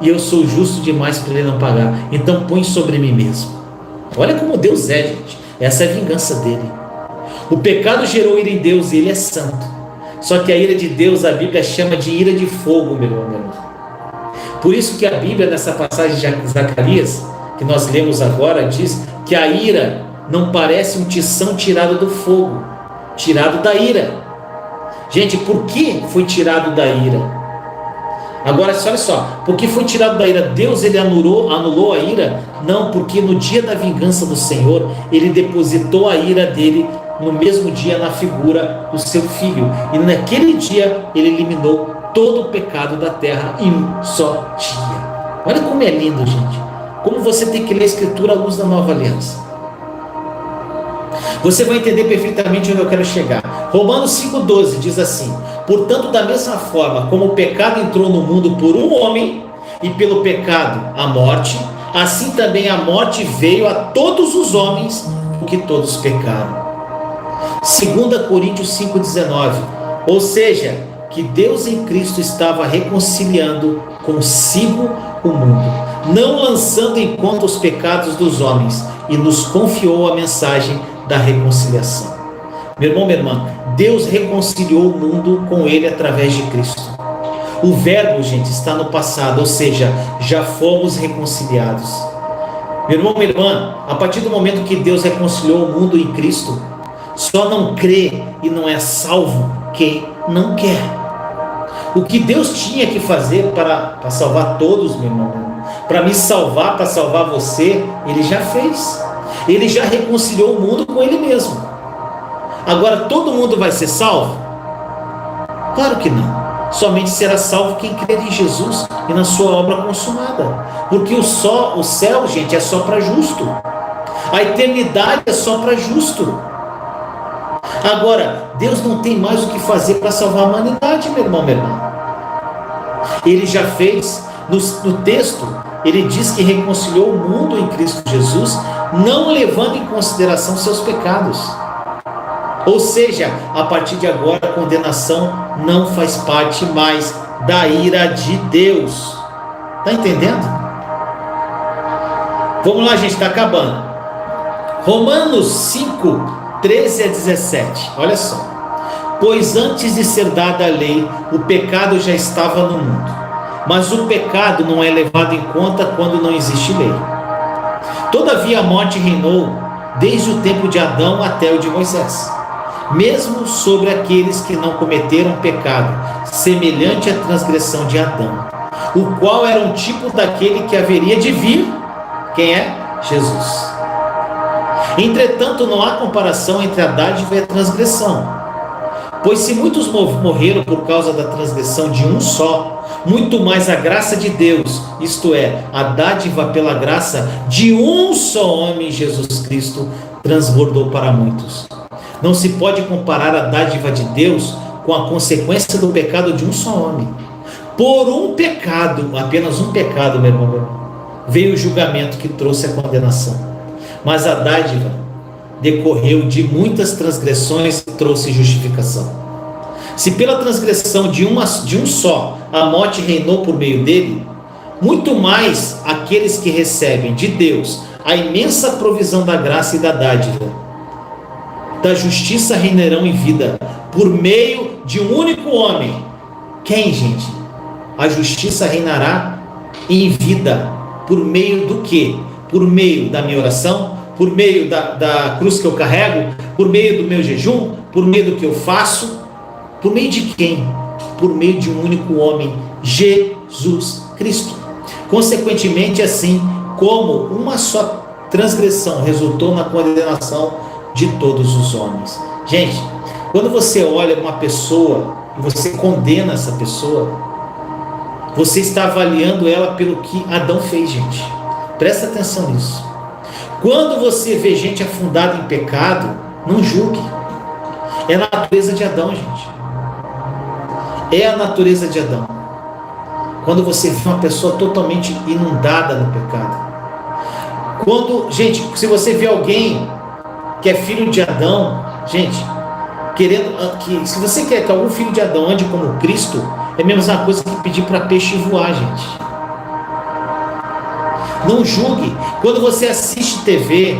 e eu sou justo demais para ele não pagar, então põe sobre mim mesmo. Olha como Deus é, gente. Essa é a vingança dele. O pecado gerou ira em Deus e ele é santo. Só que a ira de Deus, a Bíblia chama de ira de fogo, meu irmão. Por isso que a Bíblia, nessa passagem de Zacarias, que nós lemos agora, diz que a ira não parece um tição tirado do fogo, tirado da ira. Gente, por que foi tirado da ira? Agora, olha só, por que foi tirado da ira? Deus, ele anulou a ira? Não, porque no dia da vingança do Senhor, ele depositou a ira dele no mesmo dia na figura do seu filho, e naquele dia ele eliminou todo o pecado da terra em um só dia. Olha como é lindo, gente, como você tem que ler a Escritura à luz da nova aliança. Você vai entender perfeitamente onde eu quero chegar. Romanos 5,12 diz assim: portanto, da mesma forma como o pecado entrou no mundo por um homem, e pelo pecado a morte, assim também a morte veio a todos os homens, porque todos pecaram. 2 Coríntios 5,19, ou seja, que Deus em Cristo estava reconciliando consigo o mundo, não lançando em conta os pecados dos homens, e nos confiou a mensagem da reconciliação. Meu irmão, minha irmã, Deus reconciliou o mundo com ele através de Cristo. O verbo, gente, está no passado, ou seja, já fomos reconciliados. Meu irmão, minha irmã, a partir do momento que Deus reconciliou o mundo em Cristo, Só não crê e não é salvo quem não quer. O que Deus tinha que fazer para salvar todos, meu irmão, para me salvar, para salvar você, Ele já fez. Ele já reconciliou o mundo com Ele mesmo. Agora, todo mundo vai ser salvo? Claro que não. Somente será salvo quem crer em Jesus e na sua obra consumada. Porque o céu, gente, é só para justo. A eternidade é só para justo. Agora, Deus não tem mais o que fazer para salvar a humanidade, meu irmão, minha irmã. Ele já fez. No texto, ele diz que reconciliou o mundo em Cristo Jesus, não levando em consideração seus pecados. Ou seja, a partir de agora a condenação não faz parte mais da ira de Deus. Está entendendo? Vamos lá, gente, está acabando. Romanos 5, 13 a 17. Olha só. Pois antes de ser dada a lei, o pecado já estava no mundo. Mas o pecado não é levado em conta quando não existe lei. Todavia a morte reinou desde o tempo de Adão até o de Moisés, mesmo sobre aqueles que não cometeram pecado, semelhante à transgressão de Adão, o qual era um tipo daquele que haveria de vir. Quem é? Jesus. Entretanto, não há comparação entre a dádiva e a transgressão. Pois se muitos morreram por causa da transgressão de um só, muito mais a graça de Deus, isto é, a dádiva pela graça de um só homem, Jesus Cristo, transbordou para muitos. Não se pode comparar a dádiva de Deus com a consequência do pecado de um só homem. Por um pecado, apenas um pecado, meu irmão, veio o julgamento que trouxe a condenação. Mas a dádiva decorreu de muitas transgressões e trouxe justificação. Se pela transgressão de um só a morte reinou por meio dele, muito mais aqueles que recebem de Deus a imensa provisão da graça e da dádiva, da justiça reinarão em vida por meio de um único homem. Quem, gente? A justiça reinará em vida por meio do quê? Por meio da minha oração, por meio da cruz que eu carrego, por meio do meu jejum, por meio do que eu faço. Por meio de quem? Por meio de um único homem, Jesus Cristo. Consequentemente, assim como uma só transgressão resultou na condenação de todos os homens. Gente, quando você olha uma pessoa e você condena essa pessoa, você está avaliando ela pelo que Adão fez, gente. Presta atenção nisso. Quando você vê gente afundada em pecado, não julgue. É a natureza de Adão, gente. É a natureza de Adão. Quando você vê uma pessoa totalmente inundada no pecado. Gente, se você vê alguém que é filho de Adão, gente, se você quer que algum filho de Adão ande como Cristo, é a mesma coisa que pedir para peixe voar, gente. Não julgue. Quando você assiste TV,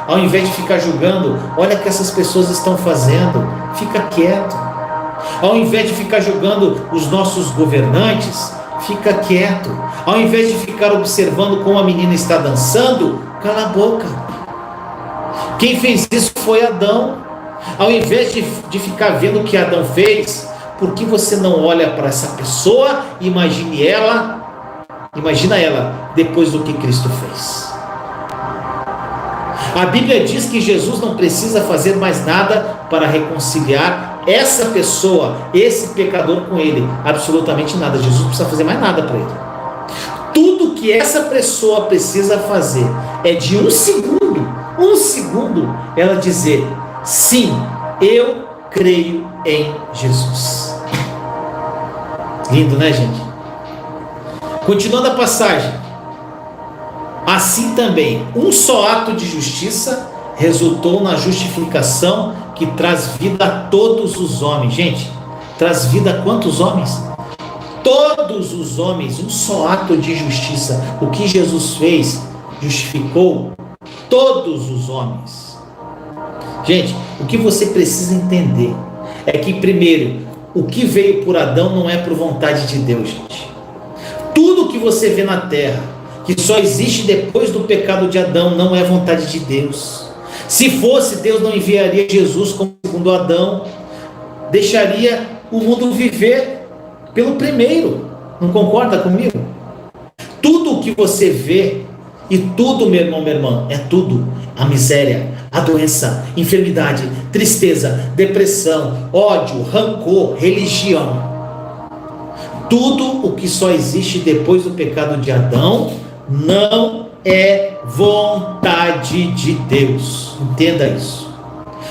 ao invés de ficar julgando, olha o que essas pessoas estão fazendo, fica quieto. Ao invés de ficar julgando os nossos governantes, fica quieto. Ao invés de ficar observando como a menina está dançando, cala a boca. Quem fez isso foi Adão. Ao invés de ficar vendo o que Adão fez, por que você não olha para essa pessoa e imagina ela depois do que Cristo fez? A Bíblia diz que Jesus não precisa fazer mais nada para reconciliar essa pessoa, esse pecador com ele. Absolutamente nada. Jesus não precisa fazer mais nada para ele. Tudo que essa pessoa precisa fazer é de um segundo, ela dizer: sim, eu creio em Jesus. Lindo, né, gente? Continuando a passagem. Assim também, um só ato de justiça resultou na justificação que traz vida a todos os homens. Gente, traz vida a quantos homens? Todos os homens. Um só ato de justiça. O que Jesus fez justificou todos os homens. Gente, o que você precisa entender é que, primeiro, o que veio por Adão não é por vontade de Deus, gente. Tudo que você vê na terra, que só existe depois do pecado de Adão, não é vontade de Deus. Se fosse, Deus não enviaria Jesus como segundo Adão, deixaria o mundo viver pelo primeiro. Não concorda comigo? Tudo o que você vê, e tudo, meu irmão, minha irmã, é tudo: a miséria, a doença, enfermidade, tristeza, depressão, ódio, rancor, religião. Tudo o que só existe depois do pecado de Adão não é vontade de Deus. Entenda isso.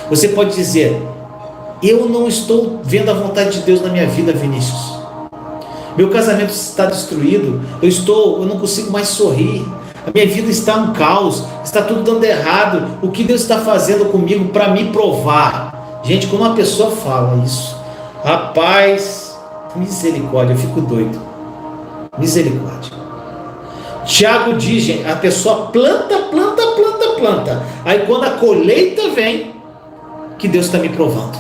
Você pode dizer: eu não estou vendo a vontade de Deus na minha vida, Vinícius. Meu casamento está destruído, eu não consigo mais sorrir, a minha vida está um caos, está tudo dando errado. O que Deus está fazendo comigo para me provar? Gente, quando uma pessoa fala isso, rapaz, misericórdia, eu fico doido. Misericórdia. Tiago diz, gente, a pessoa planta. Aí quando a colheita vem, que Deus está me provando.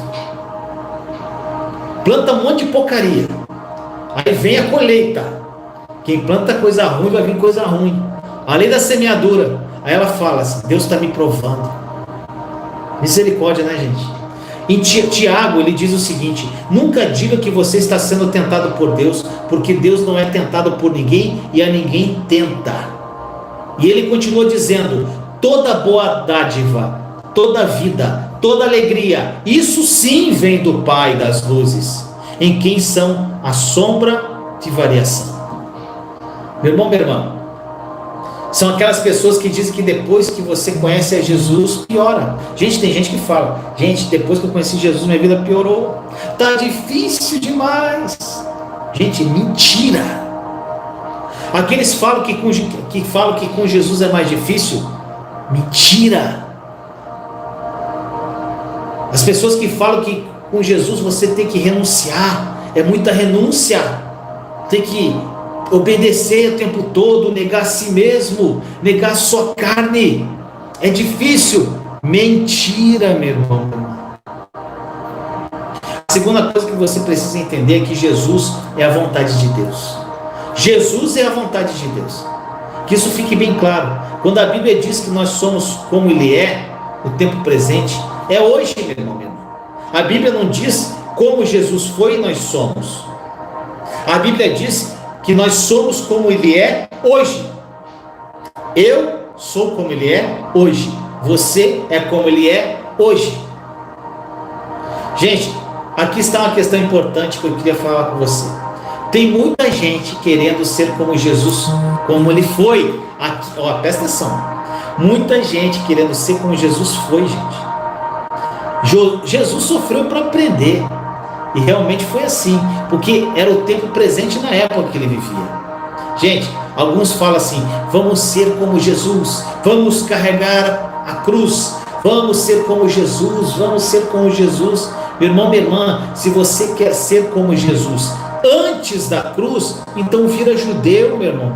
Planta um monte de porcaria. Aí vem a colheita. Quem planta coisa ruim, vai vir coisa ruim. Além da semeadura. Aí ela fala assim: Deus está me provando. Misericórdia, né, gente? Em Tiago, ele diz o seguinte: nunca diga que você está sendo tentado por Deus, porque Deus não é tentado por ninguém e a ninguém tenta. E ele continua dizendo: toda boa dádiva, toda vida, toda alegria, isso sim vem do Pai das luzes, em quem são a sombra de variação. Meu irmão, minha irmã, são aquelas pessoas que dizem que depois que você conhece a Jesus, piora. Gente, tem gente que fala: gente, depois que eu conheci Jesus, minha vida piorou. Tá difícil demais. Gente, mentira. Aqueles que falam que com Jesus é mais difícil, mentira. As pessoas que falam que com Jesus você tem que renunciar, é muita renúncia, tem que obedecer o tempo todo, negar a si mesmo, negar a sua carne, é difícil. Mentira, meu irmão. A segunda coisa que você precisa entender é que Jesus é a vontade de Deus. Jesus é a vontade de Deus. Que isso fique bem claro. Quando a Bíblia diz que nós somos como Ele é, o tempo presente, é hoje, meu irmão, meu irmão. A Bíblia não diz como Jesus foi e nós somos. A Bíblia diz que nós somos como Ele é hoje. Eu sou como Ele é hoje. Você é como Ele é hoje. Gente, aqui está uma questão importante que eu queria falar com você. Tem muita gente querendo ser como Jesus, como Ele foi. Aqui, ó, presta atenção. Muita gente querendo ser como Jesus foi, gente. Jesus sofreu para aprender. E realmente foi assim, porque era o tempo presente na época que ele vivia. Gente, alguns falam assim: vamos ser como Jesus, vamos carregar a cruz, vamos ser como Jesus, vamos ser como Jesus. Meu irmão, minha irmã, se você quer ser como Jesus antes da cruz, então vira judeu, meu irmão.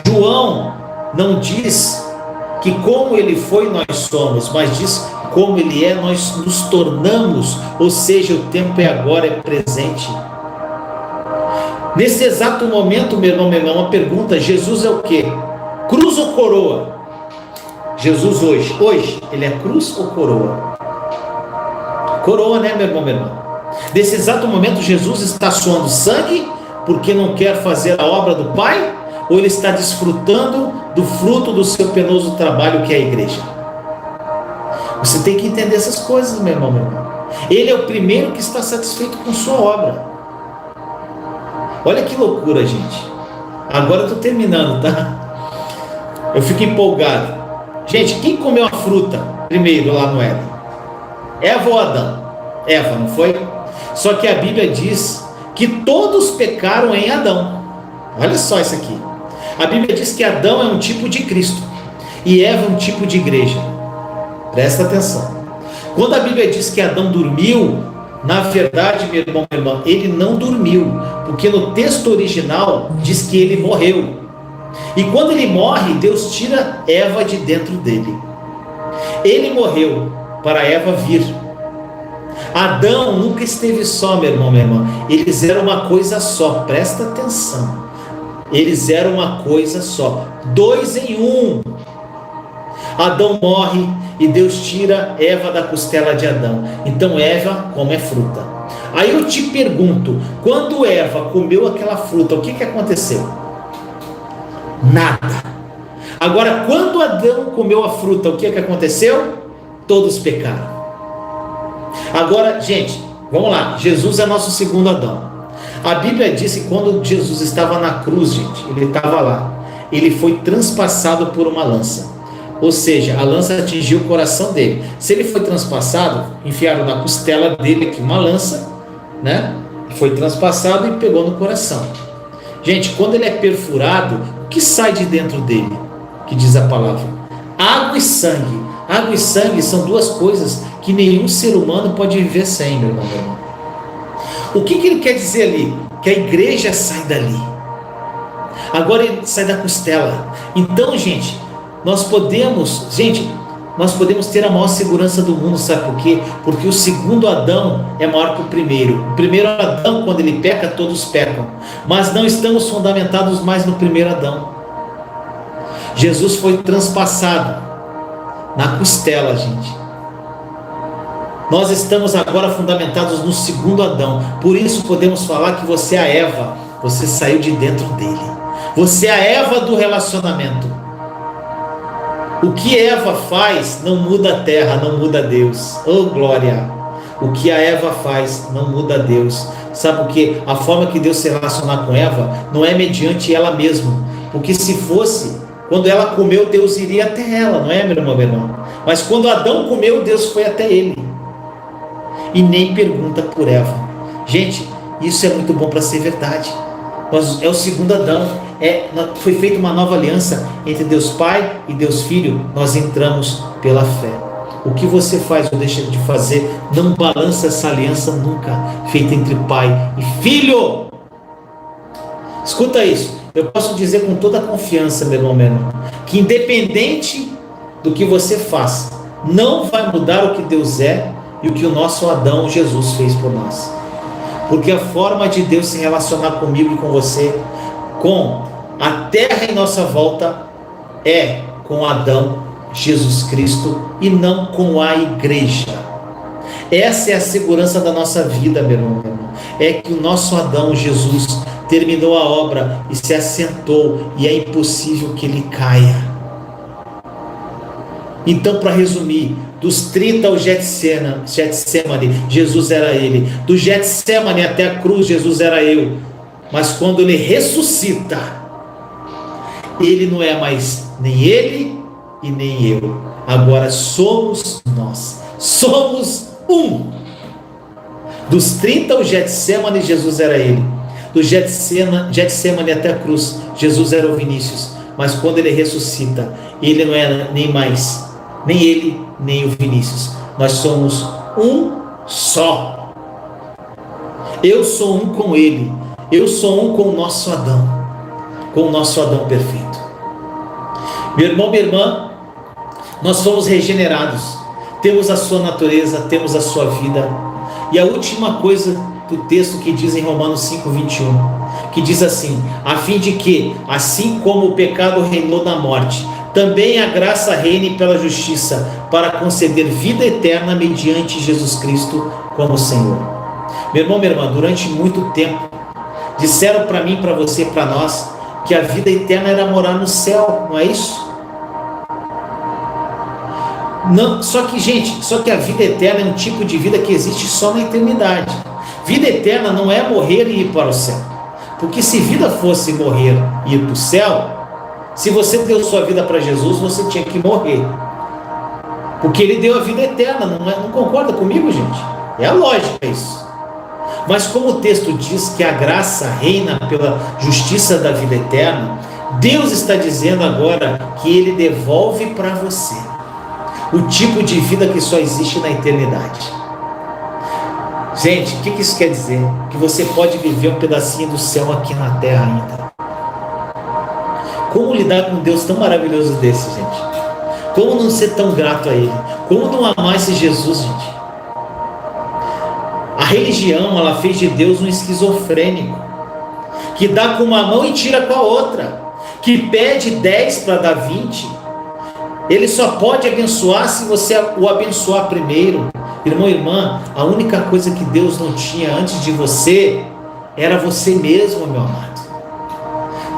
João não diz que como ele foi nós somos, mas diz como ele é nós nos tornamos, ou seja, o tempo é agora, é presente. Nesse exato momento, meu irmão, minha irmã, uma pergunta: Jesus é o quê? Cruz ou coroa? Jesus hoje, ele é cruz ou coroa? Coroa, né, meu irmão, minha irmã? Nesse exato momento, Jesus está suando sangue porque não quer fazer a obra do Pai? Ou ele está desfrutando do fruto do seu penoso trabalho, que é a igreja? Você tem que entender essas coisas, meu irmão, meu irmão. Ele é o primeiro que está satisfeito com sua obra. Olha que loucura, gente. Agora eu estou terminando, tá? Eu fico empolgado. Gente, quem comeu a fruta primeiro lá no Éden? Eva ou Adão? Eva, não foi? Só que a Bíblia diz que todos pecaram em Adão. Olha só isso aqui. A Bíblia diz que Adão é um tipo de Cristo e Eva é um tipo de igreja. Presta atenção. Quando a Bíblia diz que Adão dormiu, na verdade, meu irmão, minha irmã, ele não dormiu, porque no texto original diz que ele morreu. E quando ele morre, Deus tira Eva de dentro dele. Ele morreu para Eva vir. Adão nunca esteve só, meu irmão, minha irmã. Eles eram uma coisa só. Presta atenção. Eles eram uma coisa só. 2 em 1. Adão morre e Deus tira Eva da costela de Adão. Então Eva come fruta. Aí eu te pergunto, quando Eva comeu aquela fruta, o que aconteceu? Nada. Agora, quando Adão comeu a fruta, o que aconteceu? Todos pecaram. Agora, gente, vamos lá. Jesus é nosso segundo Adão. A Bíblia diz que quando Jesus estava na cruz, gente, ele estava lá. Ele foi transpassado por uma lança. Ou seja, a lança atingiu o coração dele. Se ele foi transpassado, enfiaram na costela dele aqui uma lança, né? Foi transpassado e pegou no coração. Gente, quando ele é perfurado, o que sai de dentro dele? Que diz a palavra: água e sangue. Água e sangue são duas coisas que nenhum ser humano pode viver sem, meu irmão. O que ele quer dizer ali? Que a igreja sai dali. Agora ele sai da costela. Então, gente, nós podemos ter a maior segurança do mundo, sabe por quê? Porque o segundo Adão é maior que o primeiro. O primeiro Adão, quando ele peca, todos pecam. Mas não estamos fundamentados mais no primeiro Adão. Jesus foi transpassado na costela, gente. Nós estamos agora fundamentados no segundo Adão. Por isso podemos falar que você é a Eva. Você saiu de dentro dele. Você é a Eva do relacionamento. O que Eva faz não muda a terra, não muda Deus. Oh, glória! O que a Eva faz não muda Deus. Sabe por quê? A forma que Deus se relacionar com Eva não é mediante ela mesma. Porque se fosse, quando ela comeu, Deus iria até ela, não é, meu irmão, meu irmão? Mas quando Adão comeu, Deus foi até ele. E nem pergunta por Eva. Gente, isso é muito bom para ser verdade. É o segundo Adão. Foi feita uma nova aliança entre Deus Pai e Deus Filho. Nós entramos pela fé. O que você faz ou deixa de fazer não balança essa aliança nunca, feita entre Pai e Filho. Escuta isso. Eu posso dizer com toda a confiança, meu irmão, que independente do que você faça, não vai mudar o que Deus é e o que o nosso Adão Jesus fez por nós. Porque a forma de Deus se relacionar comigo e com você, com a terra em nossa volta, é com Adão, Jesus Cristo, e não com a igreja. Essa é a segurança da nossa vida, meu irmão. É que o nosso Adão, Jesus, terminou a obra e se assentou, e é impossível que ele caia. Então, para resumir, dos 30 ao Getsemane, Jesus era ele. Do Getsemane até a cruz, Jesus era eu. Mas quando ele ressuscita, ele não é mais nem ele e nem eu. Agora somos nós. Somos um. Dos 30 ao Getsemane, Jesus era ele. Do Getsemane até a cruz, Jesus era o Vinícius. Mas quando ele ressuscita, ele não é nem mais nem ele, nem o Vinícius. Nós somos um só. Eu sou um com ele. Eu sou um com o nosso Adão. Com o nosso Adão perfeito. Meu irmão, minha irmã, nós fomos regenerados. Temos a sua natureza, temos a sua vida. E a última coisa do texto que diz em Romanos 5:21, que diz assim: a fim de que, assim como o pecado reinou na morte, também a graça reine pela justiça, para conceder vida eterna mediante Jesus Cristo como Senhor. Meu irmão, minha irmã, durante muito tempo disseram para mim, para você, para nós, que a vida eterna era morar no céu, não é isso? Não, só que a vida eterna é um tipo de vida que existe só na eternidade. Vida eterna não é morrer e ir para o céu. Porque se vida fosse morrer e ir para o céu, se você deu sua vida para Jesus, você tinha que morrer. Porque ele deu a vida eterna, não concorda comigo, gente? É a lógica isso. Mas como o texto diz que a graça reina pela justiça da vida eterna, Deus está dizendo agora que ele devolve para você o tipo de vida que só existe na eternidade. Gente, o que isso quer dizer? Que você pode viver um pedacinho do céu aqui na terra ainda. Como lidar com um Deus tão maravilhoso desse, gente? Como não ser tão grato a Ele? Como não amar esse Jesus, gente? A religião, ela fez de Deus um esquizofrênico, que dá com uma mão e tira com a outra, que pede 10 para dar 20, Ele só pode abençoar se você o abençoar primeiro. Irmão e irmã, a única coisa que Deus não tinha antes de você era você mesmo, meu amado.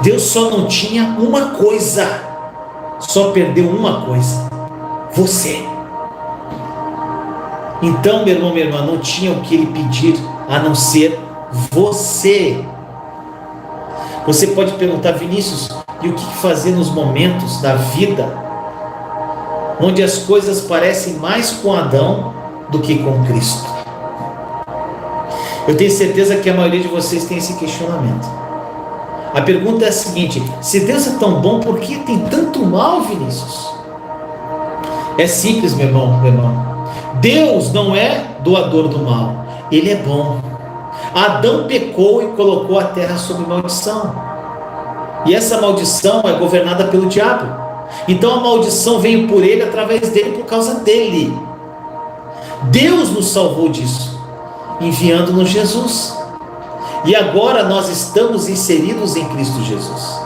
Deus só não tinha uma coisa, só perdeu uma coisa: você. Então, meu irmão, minha irmã, não tinha o que ele pedir a não ser você. Você pode perguntar: Vinícius, e o que fazer nos momentos da vida onde as coisas parecem mais com Adão do que com Cristo? Eu tenho certeza que a maioria de vocês tem esse questionamento. A pergunta é a seguinte: se Deus é tão bom, por que tem tanto mal, Vinícius? É simples, meu irmão, meu irmão. Deus não é doador do mal, Ele é bom. Adão pecou e colocou a terra sob maldição, e essa maldição é governada pelo diabo. Então a maldição veio por ele, através dele, por causa dele. Deus nos salvou disso, enviando-nos Jesus. E agora nós estamos inseridos em Cristo Jesus.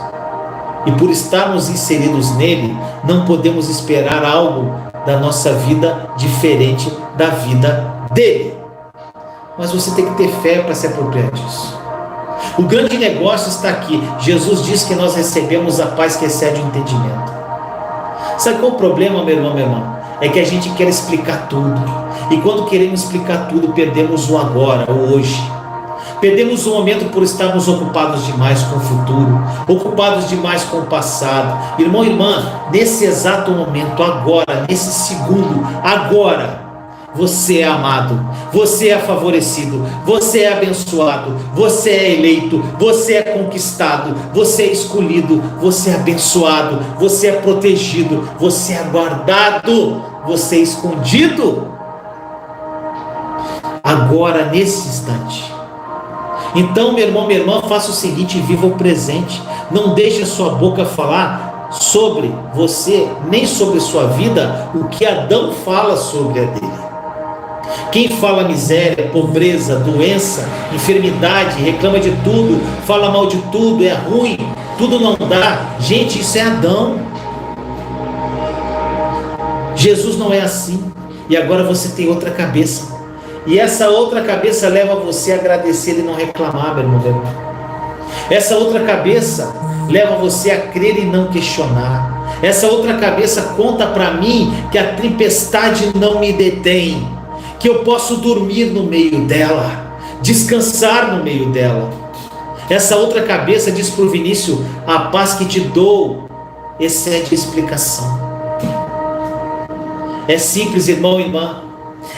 E por estarmos inseridos nele, não podemos esperar algo da nossa vida diferente da vida dele. Mas você tem que ter fé para se apropriar disso. O grande negócio está aqui. Jesus diz que nós recebemos a paz que excede o entendimento. Sabe qual é o problema, meu irmão, meu irmão? É que a gente quer explicar tudo. E quando queremos explicar tudo, perdemos o agora, o hoje. Perdemos o momento por estarmos ocupados demais com o futuro, ocupados demais com o passado. Irmão, irmã, nesse exato momento, agora, nesse segundo, agora, você é amado, você é favorecido, você é abençoado, você é eleito, você é conquistado, você é escolhido, você é abençoado, você é protegido, você é guardado, você é escondido. Agora, nesse instante. Então, meu irmão, minha irmã, faça o seguinte: viva o presente. Não deixe a sua boca falar sobre você, nem sobre sua vida, o que Adão fala sobre a dele. Quem fala miséria, pobreza, doença, enfermidade, reclama de tudo, fala mal de tudo, é ruim, tudo não dá. Gente, isso é Adão. Jesus não é assim. E agora você tem outra cabeça. E essa outra cabeça leva você a agradecer e não reclamar, meu irmão, meu irmão. Essa outra cabeça leva você a crer e não questionar. Essa outra cabeça conta para mim que a tempestade não me detém, que eu posso dormir no meio dela, descansar no meio dela. Essa outra cabeça diz para o Vinícius: a paz que te dou excede a explicação. É simples, irmão e irmã.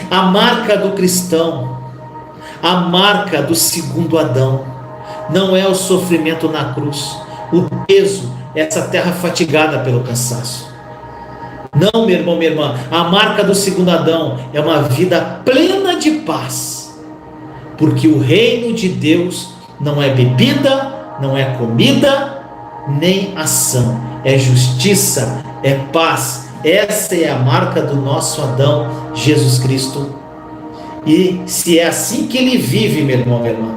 A marca do cristão, a marca do segundo Adão, não é o sofrimento na cruz, o peso, essa terra fatigada pelo cansaço. Não, meu irmão, minha irmã, a marca do segundo Adão é uma vida plena de paz, porque o reino de Deus não é bebida, não é comida, nem ação, é justiça, é paz. Essa é a marca do nosso Adão, Jesus Cristo. E se é assim que ele vive, meu irmão, minha irmã,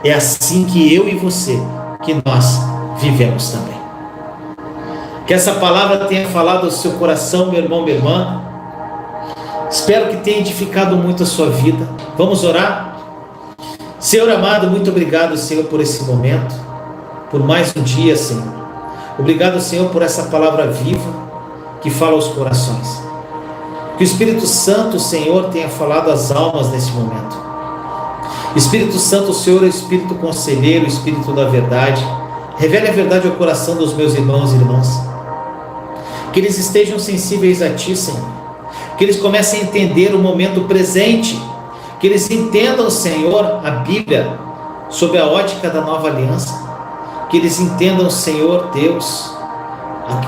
é assim que eu e você, que nós vivemos também. Que essa palavra tenha falado ao seu coração, meu irmão, minha irmã. Espero que tenha edificado muito a sua vida. Vamos orar? Senhor amado, muito obrigado, Senhor, por esse momento, por mais um dia, Senhor. Obrigado, Senhor, por essa palavra viva que fala aos corações. Que o Espírito Santo, Senhor, tenha falado às almas nesse momento. Espírito Santo, o Senhor é o Espírito conselheiro, o Espírito da verdade. Revele a verdade ao coração dos meus irmãos e irmãs. Que eles estejam sensíveis a Ti, Senhor. Que eles comecem a entender o momento presente. Que eles entendam, Senhor, a Bíblia sob a ótica da nova aliança. Que eles entendam, Senhor Deus,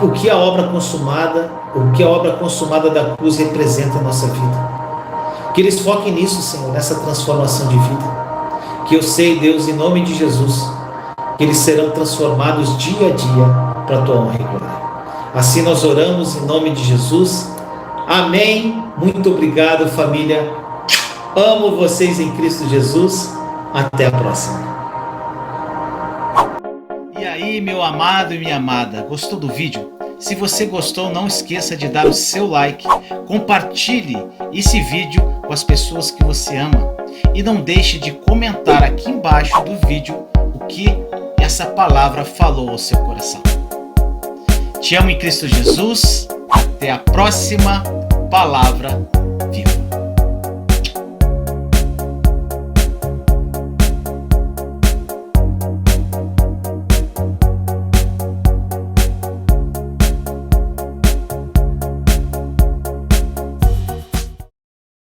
o que a obra consumada da cruz representa em nossa vida. Que eles foquem nisso, Senhor, nessa transformação de vida. Que eu sei, Deus, em nome de Jesus, que eles serão transformados dia a dia para a Tua honra e glória. Assim nós oramos em nome de Jesus. Amém. Muito obrigado, família. Amo vocês em Cristo Jesus. Até a próxima. E aí, meu amado e minha amada, gostou do vídeo? Se você gostou, não esqueça de dar o seu like, compartilhe esse vídeo com as pessoas que você ama e não deixe de comentar aqui embaixo do vídeo o que essa palavra falou ao seu coração. Te amo em Cristo Jesus. Até a próxima palavra